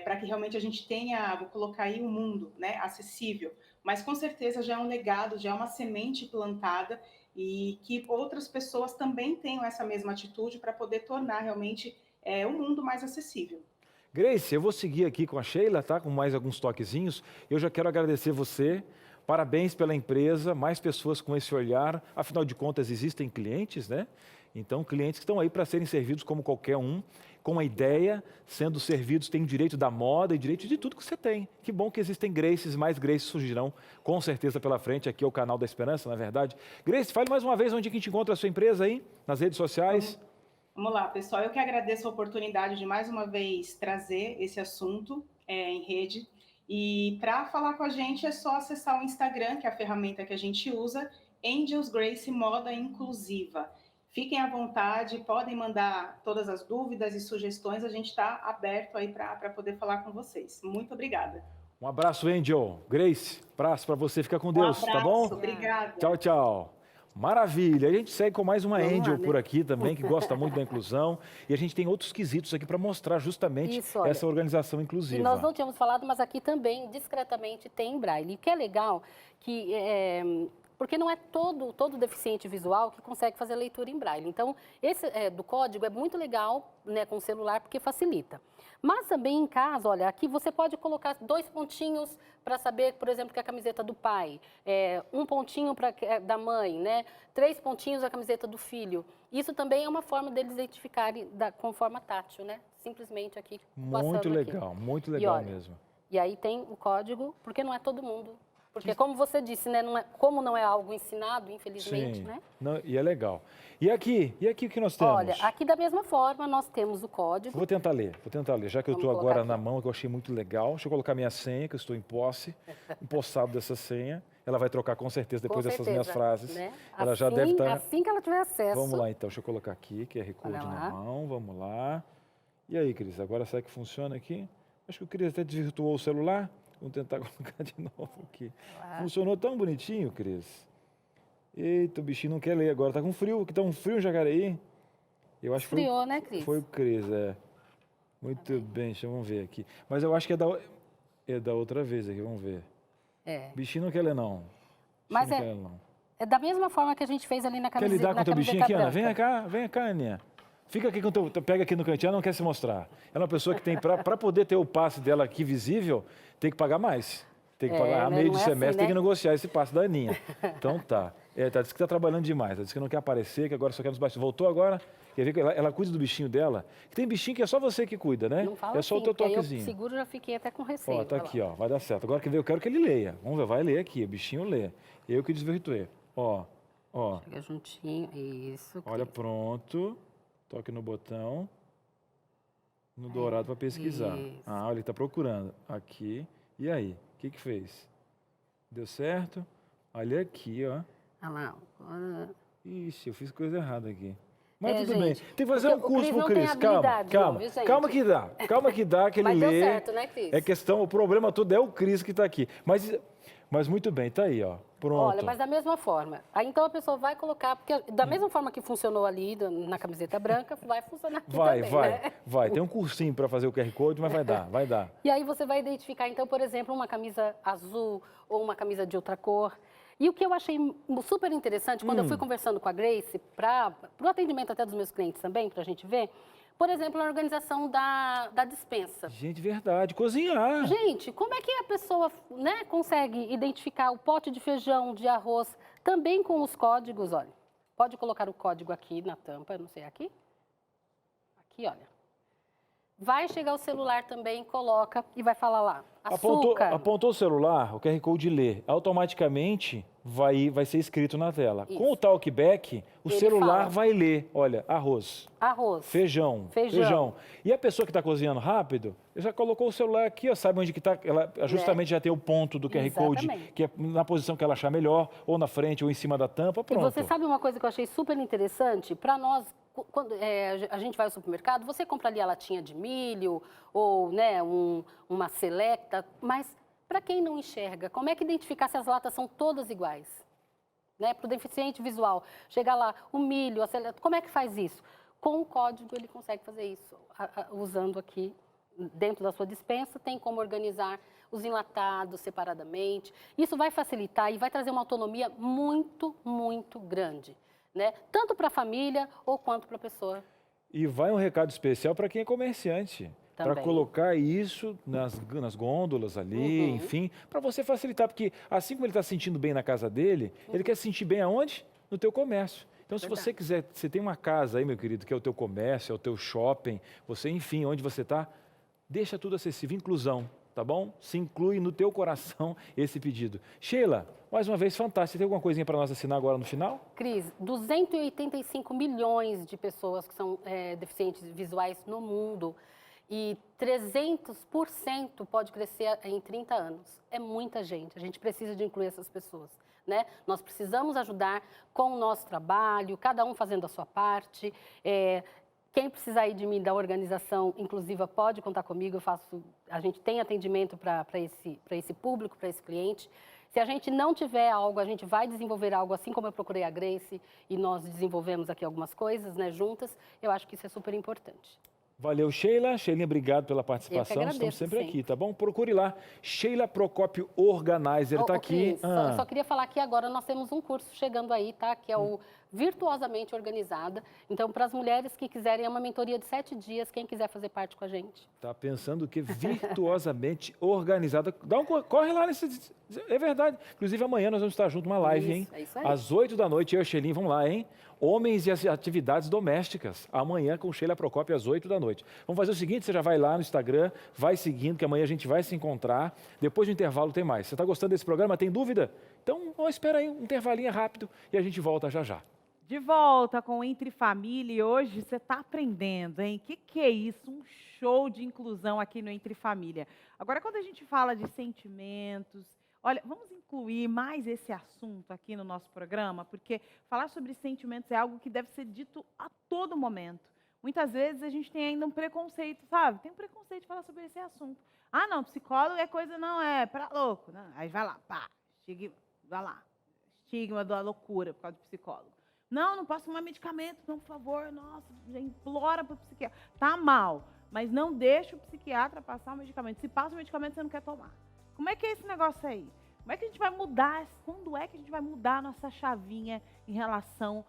Para que realmente a gente tenha, vou colocar aí, um mundo, né, acessível. Mas com certeza já é um legado, já é uma semente plantada e que outras pessoas também tenham essa mesma atitude para poder tornar realmente o mundo mais acessível. Grace, eu vou seguir aqui com a Sheila, tá? Com mais alguns toquezinhos. Eu já quero agradecer você. Parabéns pela empresa, mais pessoas com esse olhar. Afinal de contas, existem clientes, né? Então, clientes que estão aí para serem servidos como qualquer um, com a ideia, sendo servidos, têm direito da moda e direito de tudo que você tem. Que bom que existem Graces, mais Graces surgirão com certeza pela frente. Aqui é o canal da Esperança, na verdade. Grace, fale mais uma vez onde que a gente encontra a sua empresa aí, nas redes sociais. Vamos lá, pessoal. Eu que agradeço a oportunidade de mais uma vez trazer esse assunto em rede. E para falar com a gente é só acessar o Instagram, que é a ferramenta que a gente usa, Angels Grace Moda Inclusiva. Fiquem à vontade, podem mandar todas as dúvidas e sugestões, a gente está aberto aí para poder falar com vocês. Muito obrigada. Um abraço, Angel. Grace, abraço para você, fica com Deus, tá bom? Obrigada. Tchau, tchau. Maravilha, a gente segue com mais uma Vamos Angel lá, né? por aqui também, que gosta muito da inclusão, e a gente tem outros quesitos aqui para mostrar justamente Isso, olha, essa organização inclusiva. E nós não tínhamos falado, mas aqui também, discretamente, tem em braille. E o que é legal, que porque não é todo deficiente visual que consegue fazer leitura em braille. Então, esse do código é muito legal, né, com o celular, porque facilita. Mas também em casa, olha, aqui você pode colocar 2 pontinhos para saber, por exemplo, que é a camiseta do pai, 1 pontinho da mãe, né? 3 pontinhos a camiseta do filho. Isso também é uma forma deles identificarem com forma tátil, né? Simplesmente aqui, Muito legal, aqui. muito legal olha, mesmo. E aí tem o código, porque não é todo mundo. Porque, como você disse, né, como não é algo ensinado, infelizmente, Sim, né? não, e é legal. E aqui o que nós temos? Olha, aqui da mesma forma nós temos o código. Vou tentar ler, já que eu Vamos estou agora colocar na aqui. mão, que eu achei muito legal. Deixa eu colocar minha senha, que eu estou em posse, empossado dessa senha. Ela vai trocar com certeza depois Com dessas certeza, minhas frases. né? Ela já Assim- deve estar... Assim que ela tiver acesso. Vamos lá então, deixa eu colocar aqui, QR Code Olha na lá. mão, vamos lá. E aí, Cris, agora será que funciona aqui? Acho que o Cris até desvirtuou o celular. Vamos tentar colocar de novo aqui. Funcionou tão bonitinho, Cris. Eita, o bichinho não quer ler agora. Tá com frio, que tá um frio em Jacareí. Eu acho que Esfriou, né, Cris? foi o Cris, Muito bem, deixa eu ver aqui. Mas eu acho que é da outra vez aqui, vamos ver. O bichinho não quer ler, não. Mas Bichinho não quer ler, não. é da mesma forma que a gente fez ali na Quer camiseta. lidar com o teu bichinho aqui, Ana? branca. Vem cá, Aninha. Fica aqui com o teu, pega aqui no cantinho, ela não quer se mostrar. Ela é uma pessoa que tem, para poder ter o passe dela aqui visível, tem que pagar mais. Tem que pagar, a né? meio Não de é semestre assim, tem que né? negociar esse passe da Aninha. Então tá. Diz que tá trabalhando demais, diz que não quer aparecer, que agora só quer nos bastidores. Voltou agora, quer ver que ela cuida do bichinho dela. Que tem bichinho que é só você que cuida, né? Não fala É só assim, o teu porque aí toquezinho. eu seguro, já fiquei até com receio. Ó, tá Olha aqui, lá. ó, vai dar certo. Agora eu quero que ele leia. Vamos ver, vai ler aqui, o bichinho lê. Eu que desvirtuei. Ó. Chega juntinho, isso. Olha, pronto. Toque no botão. No dourado para pesquisar. isso. Olha, ele está procurando. Aqui. E aí? O que fez? Deu certo? Olha aqui, ó. Olha lá. Ixi, eu fiz coisa errada aqui. Mas tudo gente, bem. Tem que fazer porque um o curso Cris pro não tem Cris. Calma, habilidade, não, calma. viu, gente? Calma que dá. Calma que dá, que ele Mas lê. deu certo, né, Cris? É questão, o problema todo é o Cris que está aqui. Mas muito bem, tá aí, ó. Pronto. Olha, mas da mesma forma. Aí então a pessoa vai colocar, porque da mesma forma que funcionou ali na camiseta branca, vai funcionar aqui também, né? Vai. Tem um cursinho para fazer o QR Code, mas vai dar. E aí você vai identificar, então, por exemplo, uma camisa azul ou uma camisa de outra cor. E o que eu achei super interessante, quando eu fui conversando com a Grace, para o atendimento até dos meus clientes também, para a gente ver, por exemplo, a organização da despensa. Gente, verdade. Cozinhar. Gente, como é que a pessoa, né, consegue identificar o pote de feijão, de arroz Também com os códigos, olha, pode colocar o código aqui na tampa, não sei, aqui? Aqui, olha. Vai chegar o celular também, coloca e vai falar lá, açúcar. Apontou o celular, o QR Code lê, automaticamente vai ser escrito na tela. Isso. Com o talkback, o Ele celular fala. vai ler, olha, arroz, Arroz. feijão. E a pessoa que está cozinhando rápido, já colocou o celular aqui, ó, sabe onde que está, ela justamente já tem o ponto do QR Code, Exatamente. que é na posição que ela achar melhor, ou na frente, ou em cima da tampa, pronto. E você sabe uma coisa que eu achei super interessante? Para nós, quando a gente vai ao supermercado, você compra ali a latinha de milho ou né, uma selecta, mas para quem não enxerga, como é que identificar se as latas são todas iguais? Né? Para o deficiente visual, chegar lá, o milho, a selecta, como é que faz isso? Com o código ele consegue fazer isso, usando aqui dentro da sua despensa, tem como organizar os enlatados separadamente. Isso vai facilitar e vai trazer uma autonomia muito, muito grande. Né? Tanto para a família ou quanto para a pessoa. E vai um recado especial para quem é comerciante. Para colocar isso nas gôndolas ali, enfim, para você facilitar. Porque assim como ele está se sentindo bem na casa dele, ele quer se sentir bem aonde? No teu comércio. Então, se você quiser, você tem uma casa aí, meu querido, que é o teu comércio, é o teu shopping, você, enfim, onde você está, deixa tudo acessível, inclusão, tá bom? Se inclui no teu coração esse pedido. Sheila, mais uma vez, fantástico. Tem alguma coisinha para nós assinar agora no final? Cris, 285 milhões de pessoas que são deficientes visuais no mundo e 300% pode crescer em 30 anos. É muita gente, a gente precisa de incluir essas pessoas. Né? Nós precisamos ajudar com o nosso trabalho, cada um fazendo a sua parte. Quem precisar aí de mim, da organização inclusiva, pode contar comigo. A gente tem atendimento para esse público, para esse cliente. Se a gente não tiver algo, a gente vai desenvolver algo, assim como eu procurei a Grace e nós desenvolvemos aqui algumas coisas, né, juntas. Eu acho que isso é super importante. Valeu, Sheila. Sheilinha, obrigado pela participação. Eu que agradeço, estamos sempre aqui, tá bom? Procure lá. Sheila Procópio Organizer está aqui. Cris, só queria falar que agora nós temos um curso chegando aí, tá? Que é o Virtuosamente Organizada. Então, para as mulheres que quiserem, é uma mentoria de 7 dias, quem quiser fazer parte com a gente. Tá pensando que virtuosamente organizada. Corre lá nesse. É verdade. Inclusive, amanhã nós vamos estar juntos numa live, hein? É isso aí. Às 8 da noite, eu e a Sheilinha vamos lá, hein? Homens e as atividades domésticas. Amanhã com Sheila Procópio às 8 da noite. Vamos fazer o seguinte: você já vai lá no Instagram, vai seguindo, que amanhã a gente vai se encontrar. Depois do intervalo tem mais. Você está gostando desse programa? Tem dúvida? Então, espera aí, um intervalinho rápido e a gente volta já já. De volta com o Entre Família e hoje você está aprendendo, hein? O que é isso? Um show de inclusão aqui no Entre Família. Agora, quando a gente fala de sentimentos, olha, vamos incluir mais esse assunto aqui no nosso programa, porque falar sobre sentimentos é algo que deve ser dito a todo momento. Muitas vezes a gente tem ainda um preconceito, sabe? Tem um preconceito de falar sobre esse assunto. Ah, não, psicólogo é coisa, não, é pra louco. Não. Aí vai lá, pá, vai lá, estigma da loucura por causa do psicólogo. Não, não posso tomar medicamento, não, por favor, nossa, já implora para o psiquiatra. Tá mal, mas não deixa o psiquiatra passar o medicamento. Se passa o medicamento, você não quer tomar. Como é que é esse negócio aí? Como é que a gente vai mudar, quando é que a gente vai mudar a nossa chavinha em relação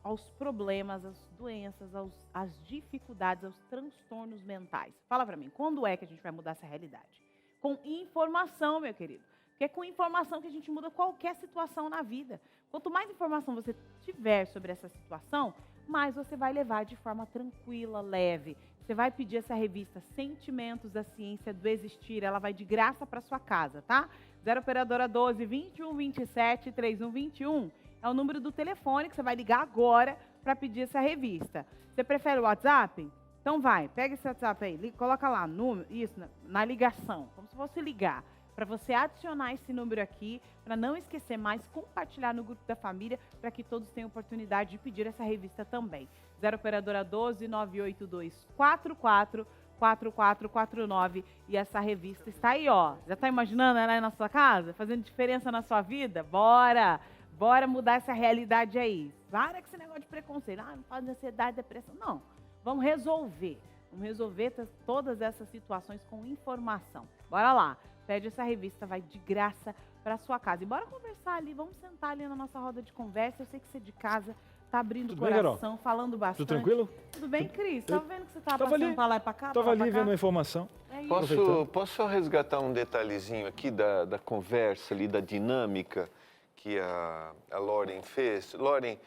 aos problemas, às doenças, às dificuldades, aos transtornos mentais? Fala para mim, quando é que a gente vai mudar essa realidade? Com informação, meu querido. Porque é com informação que a gente muda qualquer situação na vida. Quanto mais informação você tiver sobre essa situação, mais você vai levar de forma tranquila, leve. Você vai pedir essa revista Sentimentos da Ciência do Existir, ela vai de graça para sua casa, tá? 0 operadora 12 21 27 31 21 é o número do telefone que você vai ligar agora para pedir essa revista. Você prefere o WhatsApp? Então vai, pega esse WhatsApp aí, coloca lá, isso, na ligação, como se fosse ligar. Para você adicionar esse número aqui, para não esquecer mais, compartilhar no grupo da família, para que todos tenham oportunidade de pedir essa revista também. 0 operadora 12 982 44 4449 e essa revista está aí, ó. Já está imaginando ela aí na sua casa, fazendo diferença na sua vida? Bora! Bora mudar essa realidade aí. Para com esse negócio de preconceito. Ah, não fala de ansiedade, depressão. Não, vamos resolver. Vamos resolver todas essas situações com informação. Bora lá. Pede essa revista, vai de graça para sua casa. E bora conversar ali, vamos sentar ali na nossa roda de conversa. Eu sei que você de casa tá abrindo o coração, falando bastante. Tudo tranquilo? Tudo bem, Cris? Tava vendo que você tava passando para lá e para cá? Tava ali vendo a informação. É isso. Posso só resgatar um detalhezinho aqui da conversa ali, da dinâmica, que a Lauren fez. Lauren,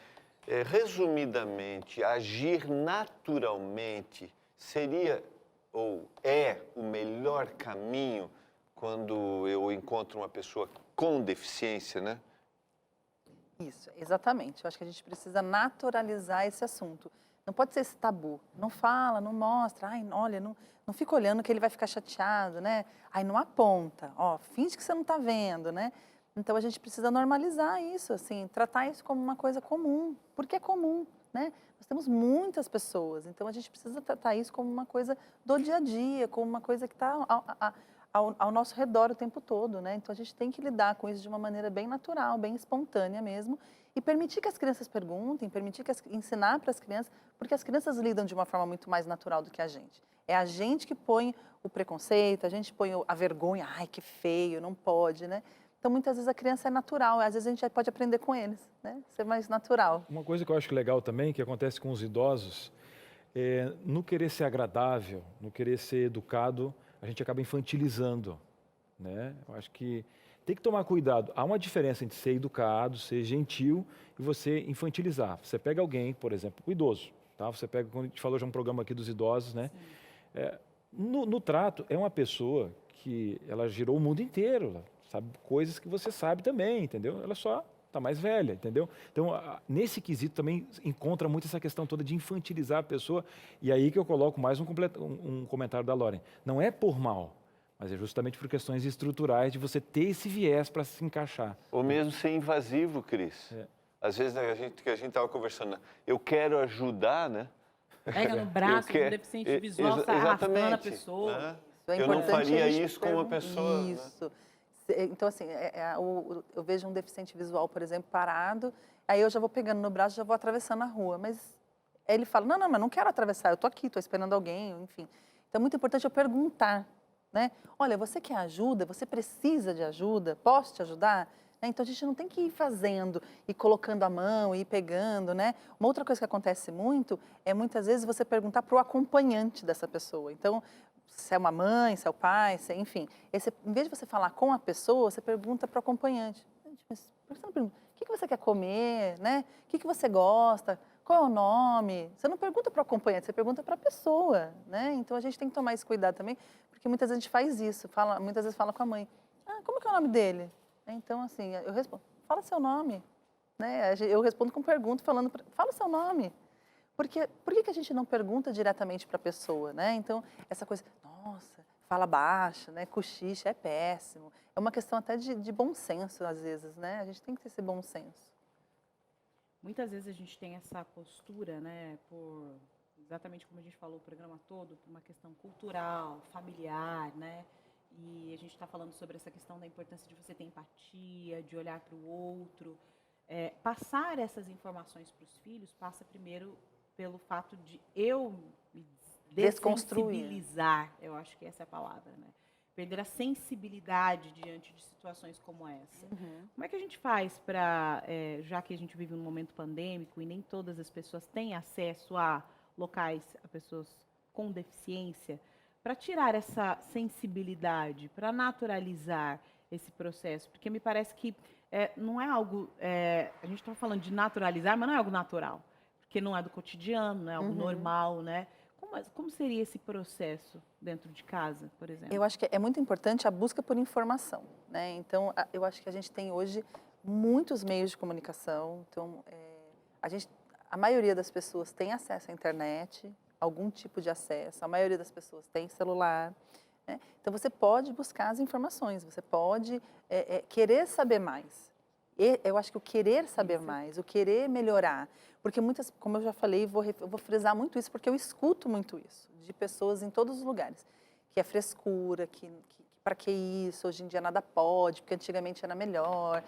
resumidamente, agir naturalmente seria ou é o melhor caminho quando eu encontro uma pessoa com deficiência, né? Isso, exatamente. Eu acho que a gente precisa naturalizar esse assunto. Não pode ser esse tabu. Não fala, não mostra. Ai, olha, não fica olhando que ele vai ficar chateado, né? Ai, não aponta. Ó, finge que você não está vendo, né? Então, a gente precisa normalizar isso, assim, tratar isso como uma coisa comum, porque é comum, né? Nós temos muitas pessoas, então a gente precisa tratar isso como uma coisa do dia a dia, como uma coisa que está ao nosso redor o tempo todo, né? Então, a gente tem que lidar com isso de uma maneira bem natural, bem espontânea mesmo, e permitir que as crianças perguntem, ensinar para as crianças, porque as crianças lidam de uma forma muito mais natural do que a gente. É a gente que põe o preconceito, a gente põe a vergonha, ai, que feio, não pode, né? Então, muitas vezes a criança é natural, às vezes a gente pode aprender com eles, né? Ser mais natural. Uma coisa que eu acho legal também, que acontece com os idosos, no querer ser agradável, no querer ser educado, a gente acaba infantilizando, né? Eu acho que tem que tomar cuidado. Há uma diferença entre ser educado, ser gentil e você infantilizar. Você pega alguém, por exemplo, o idoso, tá? Você pega, quando a gente falou já um programa aqui dos idosos, né? No trato, é uma pessoa que ela girou o mundo inteiro, ela sabe coisas que você sabe também, entendeu? Ela só está mais velha, entendeu? Então, nesse quesito também encontra muito essa questão toda de infantilizar a pessoa, e aí que eu coloco mais um comentário da Lauren. Não é por mal, mas é justamente por questões estruturais de você ter esse viés para se encaixar. Ou mesmo ser invasivo, Cris. Às vezes, a gente estava conversando, eu quero ajudar, né? Pega no braço de um deficiente visual, sai arrastando a pessoa. Né? Isso é Eu não importante faria a gente isso com uma pessoa. Isso. Né? Então, assim, eu vejo um deficiente visual, por exemplo, parado, aí eu já vou pegando no braço, já vou atravessando a rua, mas aí ele fala, não, mas não quero atravessar, eu tô aqui, tô esperando alguém, enfim. Então, é muito importante eu perguntar, né? Olha, você quer ajuda? Você precisa de ajuda? Posso te ajudar? Né? Então, a gente não tem que ir fazendo, ir colocando a mão, ir pegando, né? Uma outra coisa que acontece muito é, muitas vezes, você perguntar para o acompanhante dessa pessoa. Então, se é uma mãe, se é o pai, enfim. Em vez de você falar com a pessoa, você pergunta para o acompanhante. Mas por que você não pergunta? O que você quer comer? Né? O que você gosta? Qual é o nome? Você não pergunta para o acompanhante, você pergunta para a pessoa. Né? Então, a gente tem que tomar esse cuidado também, porque muitas vezes a gente faz isso. Muitas vezes fala com a mãe. Como é que é o nome dele? Então, assim, eu respondo, fala seu nome. Né? Eu respondo com pergunta, fala seu nome. Porque por que a gente não pergunta diretamente para a pessoa, né? Então, essa coisa, nossa, fala baixo, né? Cochicha, é péssimo. É uma questão até de bom senso, às vezes, né? A gente tem que ter esse bom senso. Muitas vezes a gente tem essa postura, né? Exatamente como a gente falou o programa todo, por uma questão cultural, familiar, né? E a gente está falando sobre essa questão da importância de você ter empatia, de olhar para o outro. Passar essas informações para os filhos passa primeiro pelo fato de eu me dessensibilizar, eu acho que essa é a palavra, né? Perder a sensibilidade diante de situações como essa. Como é que a gente faz para, já que a gente vive um momento pandêmico e nem todas as pessoas têm acesso a locais, a pessoas com deficiência, para tirar essa sensibilidade, para naturalizar esse processo? Porque me parece que não é algo, a gente está falando de naturalizar, mas não é algo natural. Porque não é do cotidiano, não é algo normal, né? Como seria esse processo dentro de casa, por exemplo? Eu acho que é muito importante a busca por informação, né? Então, eu acho que a gente tem hoje muitos meios de comunicação. Então, a maioria das pessoas tem acesso à internet, algum tipo de acesso. A maioria das pessoas tem celular. Né? Então, você pode buscar as informações, você pode querer saber mais. Eu acho que o querer saber mais, o querer melhorar, porque como eu já falei, eu vou frisar muito isso, porque eu escuto muito isso, de pessoas em todos os lugares, que é frescura, que para que isso, hoje em dia nada pode, porque antigamente era melhor,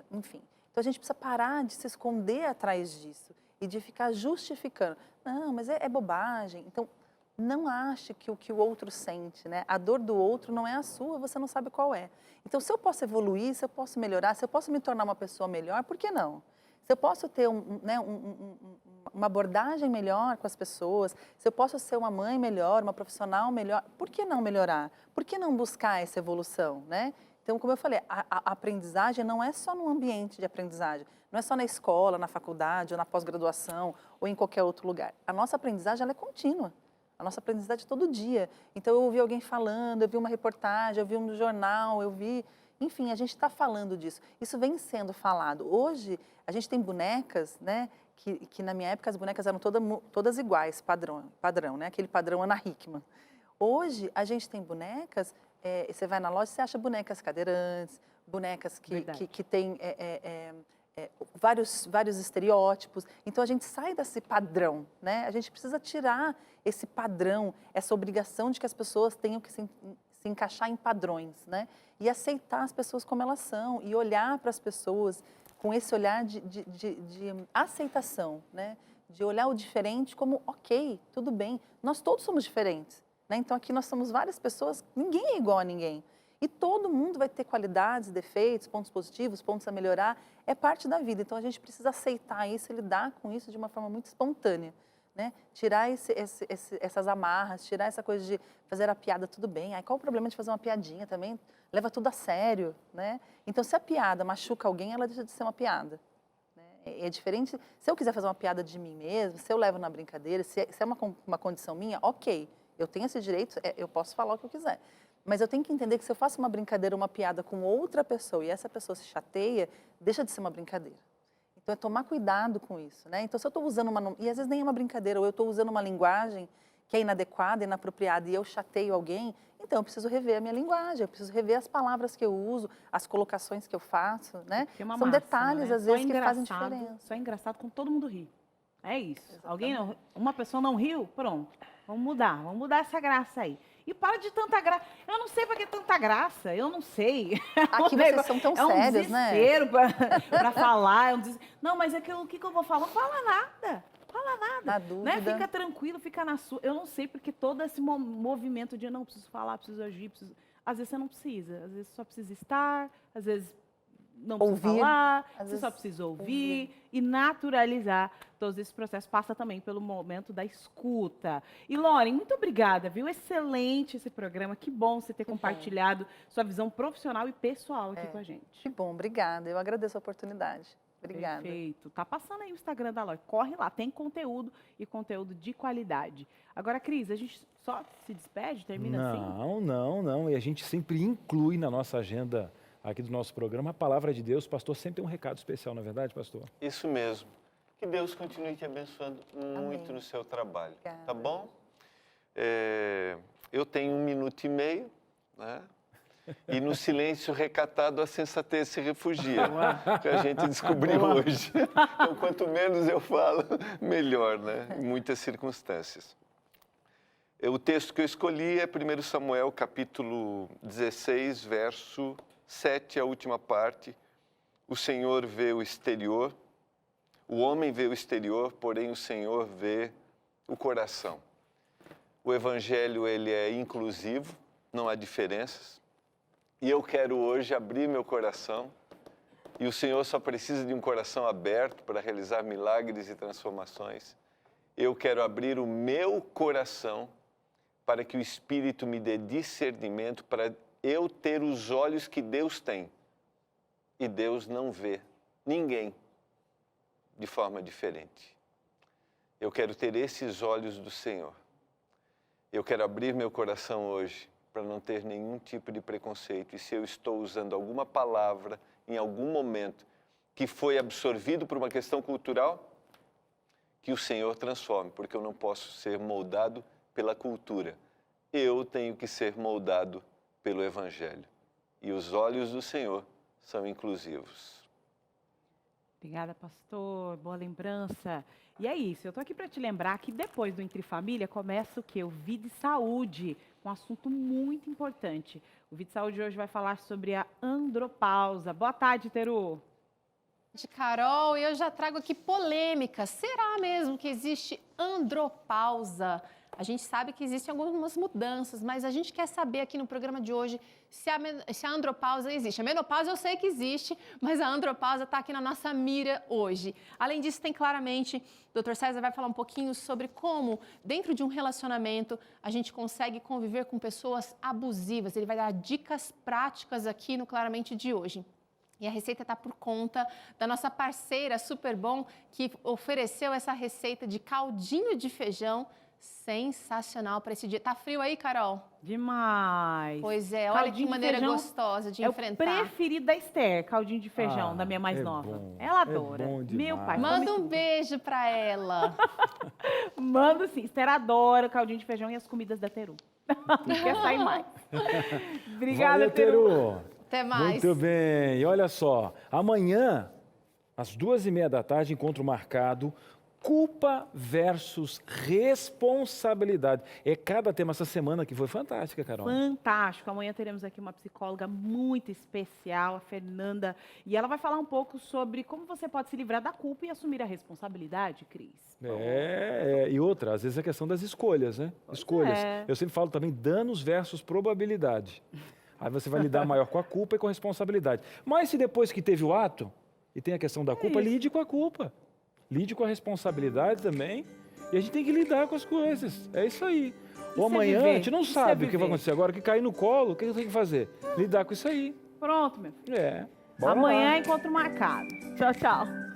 enfim. Então a gente precisa parar de se esconder atrás disso e de ficar justificando. Não, mas é bobagem. Então, não ache que o que o outro sente, né? A dor do outro não é a sua, você não sabe qual é. Então, se eu posso evoluir, se eu posso melhorar, se eu posso me tornar uma pessoa melhor, por que não? Se eu posso ter uma abordagem melhor com as pessoas, se eu posso ser uma mãe melhor, uma profissional melhor, por que não melhorar? Por que não buscar essa evolução, né? Então, como eu falei, a aprendizagem não é só no ambiente de aprendizagem, não é só na escola, na faculdade, ou na pós-graduação, ou em qualquer outro lugar. A nossa aprendizagem ela é contínua. A nossa aprendizagem é todo dia. Então, eu ouvi alguém falando, eu vi uma reportagem, eu vi um jornal, eu vi... Enfim, a gente está falando disso. Isso vem sendo falado. Hoje, a gente tem bonecas, né? Que na minha época as bonecas eram todas iguais, padrão, né? Aquele padrão Ana Hickman. Hoje, a gente tem bonecas, você vai na loja, você acha bonecas cadeirantes, bonecas que têm vários estereótipos. Então, a gente sai desse padrão, né? A gente precisa tirar esse padrão, essa obrigação de que as pessoas tenham que se encaixar em padrões, né? E aceitar as pessoas como elas são e olhar para as pessoas com esse olhar de aceitação, né? De olhar o diferente como, ok, tudo bem, nós todos somos diferentes, né? Então, aqui nós somos várias pessoas, ninguém é igual a ninguém. E todo mundo vai ter qualidades, defeitos, pontos positivos, pontos a melhorar, é parte da vida. Então, a gente precisa aceitar isso e lidar com isso de uma forma muito espontânea, né? Tirar essas amarras, tirar essa coisa de fazer a piada, tudo bem. Aí, qual o problema de fazer uma piadinha também? Leva tudo a sério, né? Então, se a piada machuca alguém, ela deixa de ser uma piada. Né? É diferente, se eu quiser fazer uma piada de mim mesmo, se eu levo na brincadeira, se é uma condição minha, ok, eu tenho esse direito, eu posso falar o que eu quiser. Mas eu tenho que entender que se eu faço uma brincadeira, uma piada com outra pessoa e essa pessoa se chateia, deixa de ser uma brincadeira. Então, é tomar cuidado com isso, né? Então, se eu estou usando e às vezes nem é uma brincadeira, ou eu estou usando uma linguagem que é inadequada, inapropriada, e eu chateio alguém, então eu preciso rever a minha linguagem, eu preciso rever as palavras que eu uso, as colocações que eu faço, né? São máxima, detalhes, né? às vezes, que fazem diferença. Só é engraçado quando todo mundo ri. É isso. Uma pessoa não riu, pronto. Vamos mudar essa graça aí. E para de tanta graça. Eu não sei para que tanta graça, eu não sei. Aqui vocês são tão sérios, né? É um desespero para falar. Não, mas é que o que eu vou falar? Não fala nada. Fala nada. Na dúvida. Né? Fica tranquilo, fica na sua. Eu não sei, porque todo esse movimento de não preciso falar, preciso agir, às vezes você não precisa. Às vezes só precisa estar, às vezes não precisa falar, você só precisa ouvir e naturalizar todos esses processos. Passa também pelo momento da escuta. E, Loren, muito obrigada, viu? Excelente esse programa. Que bom você ter compartilhado sua visão profissional e pessoal aqui com a gente. Que bom, obrigada. Eu agradeço a oportunidade. Obrigada. Perfeito. Tá passando aí o Instagram da Loren. Corre lá, tem conteúdo e conteúdo de qualidade. Agora, Cris, a gente só se despede, termina assim? Não. E a gente sempre inclui na nossa agenda aqui do nosso programa a palavra de Deus. O pastor sempre tem um recado especial, não é verdade, pastor? Isso mesmo. Que Deus continue te abençoando muito no seu trabalho. Obrigada. Tá bom? Eu tenho 1 minuto e meio, né? E no silêncio recatado a sensatez se refugia, que a gente descobriu hoje. Então, quanto menos eu falo, melhor, né? Em muitas circunstâncias. O texto que eu escolhi é 1 Samuel, capítulo 16, verso 7, a última parte. O Senhor vê o exterior, o homem vê o exterior, porém o Senhor vê o coração. O Evangelho, ele é inclusivo, não há diferenças. E eu quero hoje abrir meu coração, e o Senhor só precisa de um coração aberto para realizar milagres e transformações. Eu quero abrir o meu coração para que o Espírito me dê discernimento, para eu ter os olhos que Deus tem. E Deus não vê ninguém de forma diferente. Eu quero ter esses olhos do Senhor. Eu quero abrir meu coração hoje para não ter nenhum tipo de preconceito. E se eu estou usando alguma palavra em algum momento que foi absorvido por uma questão cultural, que o Senhor transforme, porque eu não posso ser moldado pela cultura. Eu tenho que ser moldado pelo Evangelho. E os olhos do Senhor são inclusivos. Obrigada, pastor. Boa lembrança. E é isso, eu estou aqui para te lembrar que depois do Entre Família começa o quê? O Vida e Saúde, um assunto muito importante. O Vida e Saúde hoje vai falar sobre a andropausa. Boa tarde, Teru. De Carol, eu já trago aqui polêmica. Será mesmo que existe andropausa? A gente sabe que existem algumas mudanças, mas a gente quer saber aqui no programa de hoje se a andropausa existe. A menopausa eu sei que existe, mas a andropausa está aqui na nossa mira hoje. Além disso, tem claramente, o Dr. César vai falar um pouquinho sobre como, dentro de um relacionamento, a gente consegue conviver com pessoas abusivas. Ele vai dar dicas práticas aqui no Claramente de hoje. E a receita está por conta da nossa parceira Super Bom, que ofereceu essa receita de caldinho de feijão sensacional para esse dia. Tá frio aí, Carol? Demais. Pois é, olha Caldinho que de maneira feijão gostosa de É o enfrentar. preferido da Esther, caldinho de feijão, da minha mais é nova. bom, Ela é adora. bom Meu demais. pai, Manda come um tudo. beijo para ela. Manda sim. Esther adora caldinho de feijão e as comidas da Teru. Não quer sair mais. Obrigada, Valeu, Teru. Teru. Até mais. Muito bem. E olha só, amanhã, às 14h30, encontro marcado culpa versus responsabilidade. É cada tema essa semana que foi fantástica, Carol. Fantástico. Amanhã teremos aqui uma psicóloga muito especial, a Fernanda, e ela vai falar um pouco sobre como você pode se livrar da culpa e assumir a responsabilidade, Cris. E outra, às vezes é questão das escolhas, né? Escolhas. é. Eu sempre falo também danos versus probabilidade. Aí você vai lidar maior com a culpa e com a responsabilidade. Mas se depois que teve o ato, e tem a questão da culpa, lide com a culpa. Lide com a responsabilidade também. E a gente tem que lidar com as coisas. É isso aí. Ou amanhã, viver, a gente não isso é sabe o que vai viver. acontecer agora. Que cair no colo, o que tem que fazer? Lidar com isso aí. Pronto, meu filho. É. Bora Amanhã lá. encontro marcado. Tchau, tchau.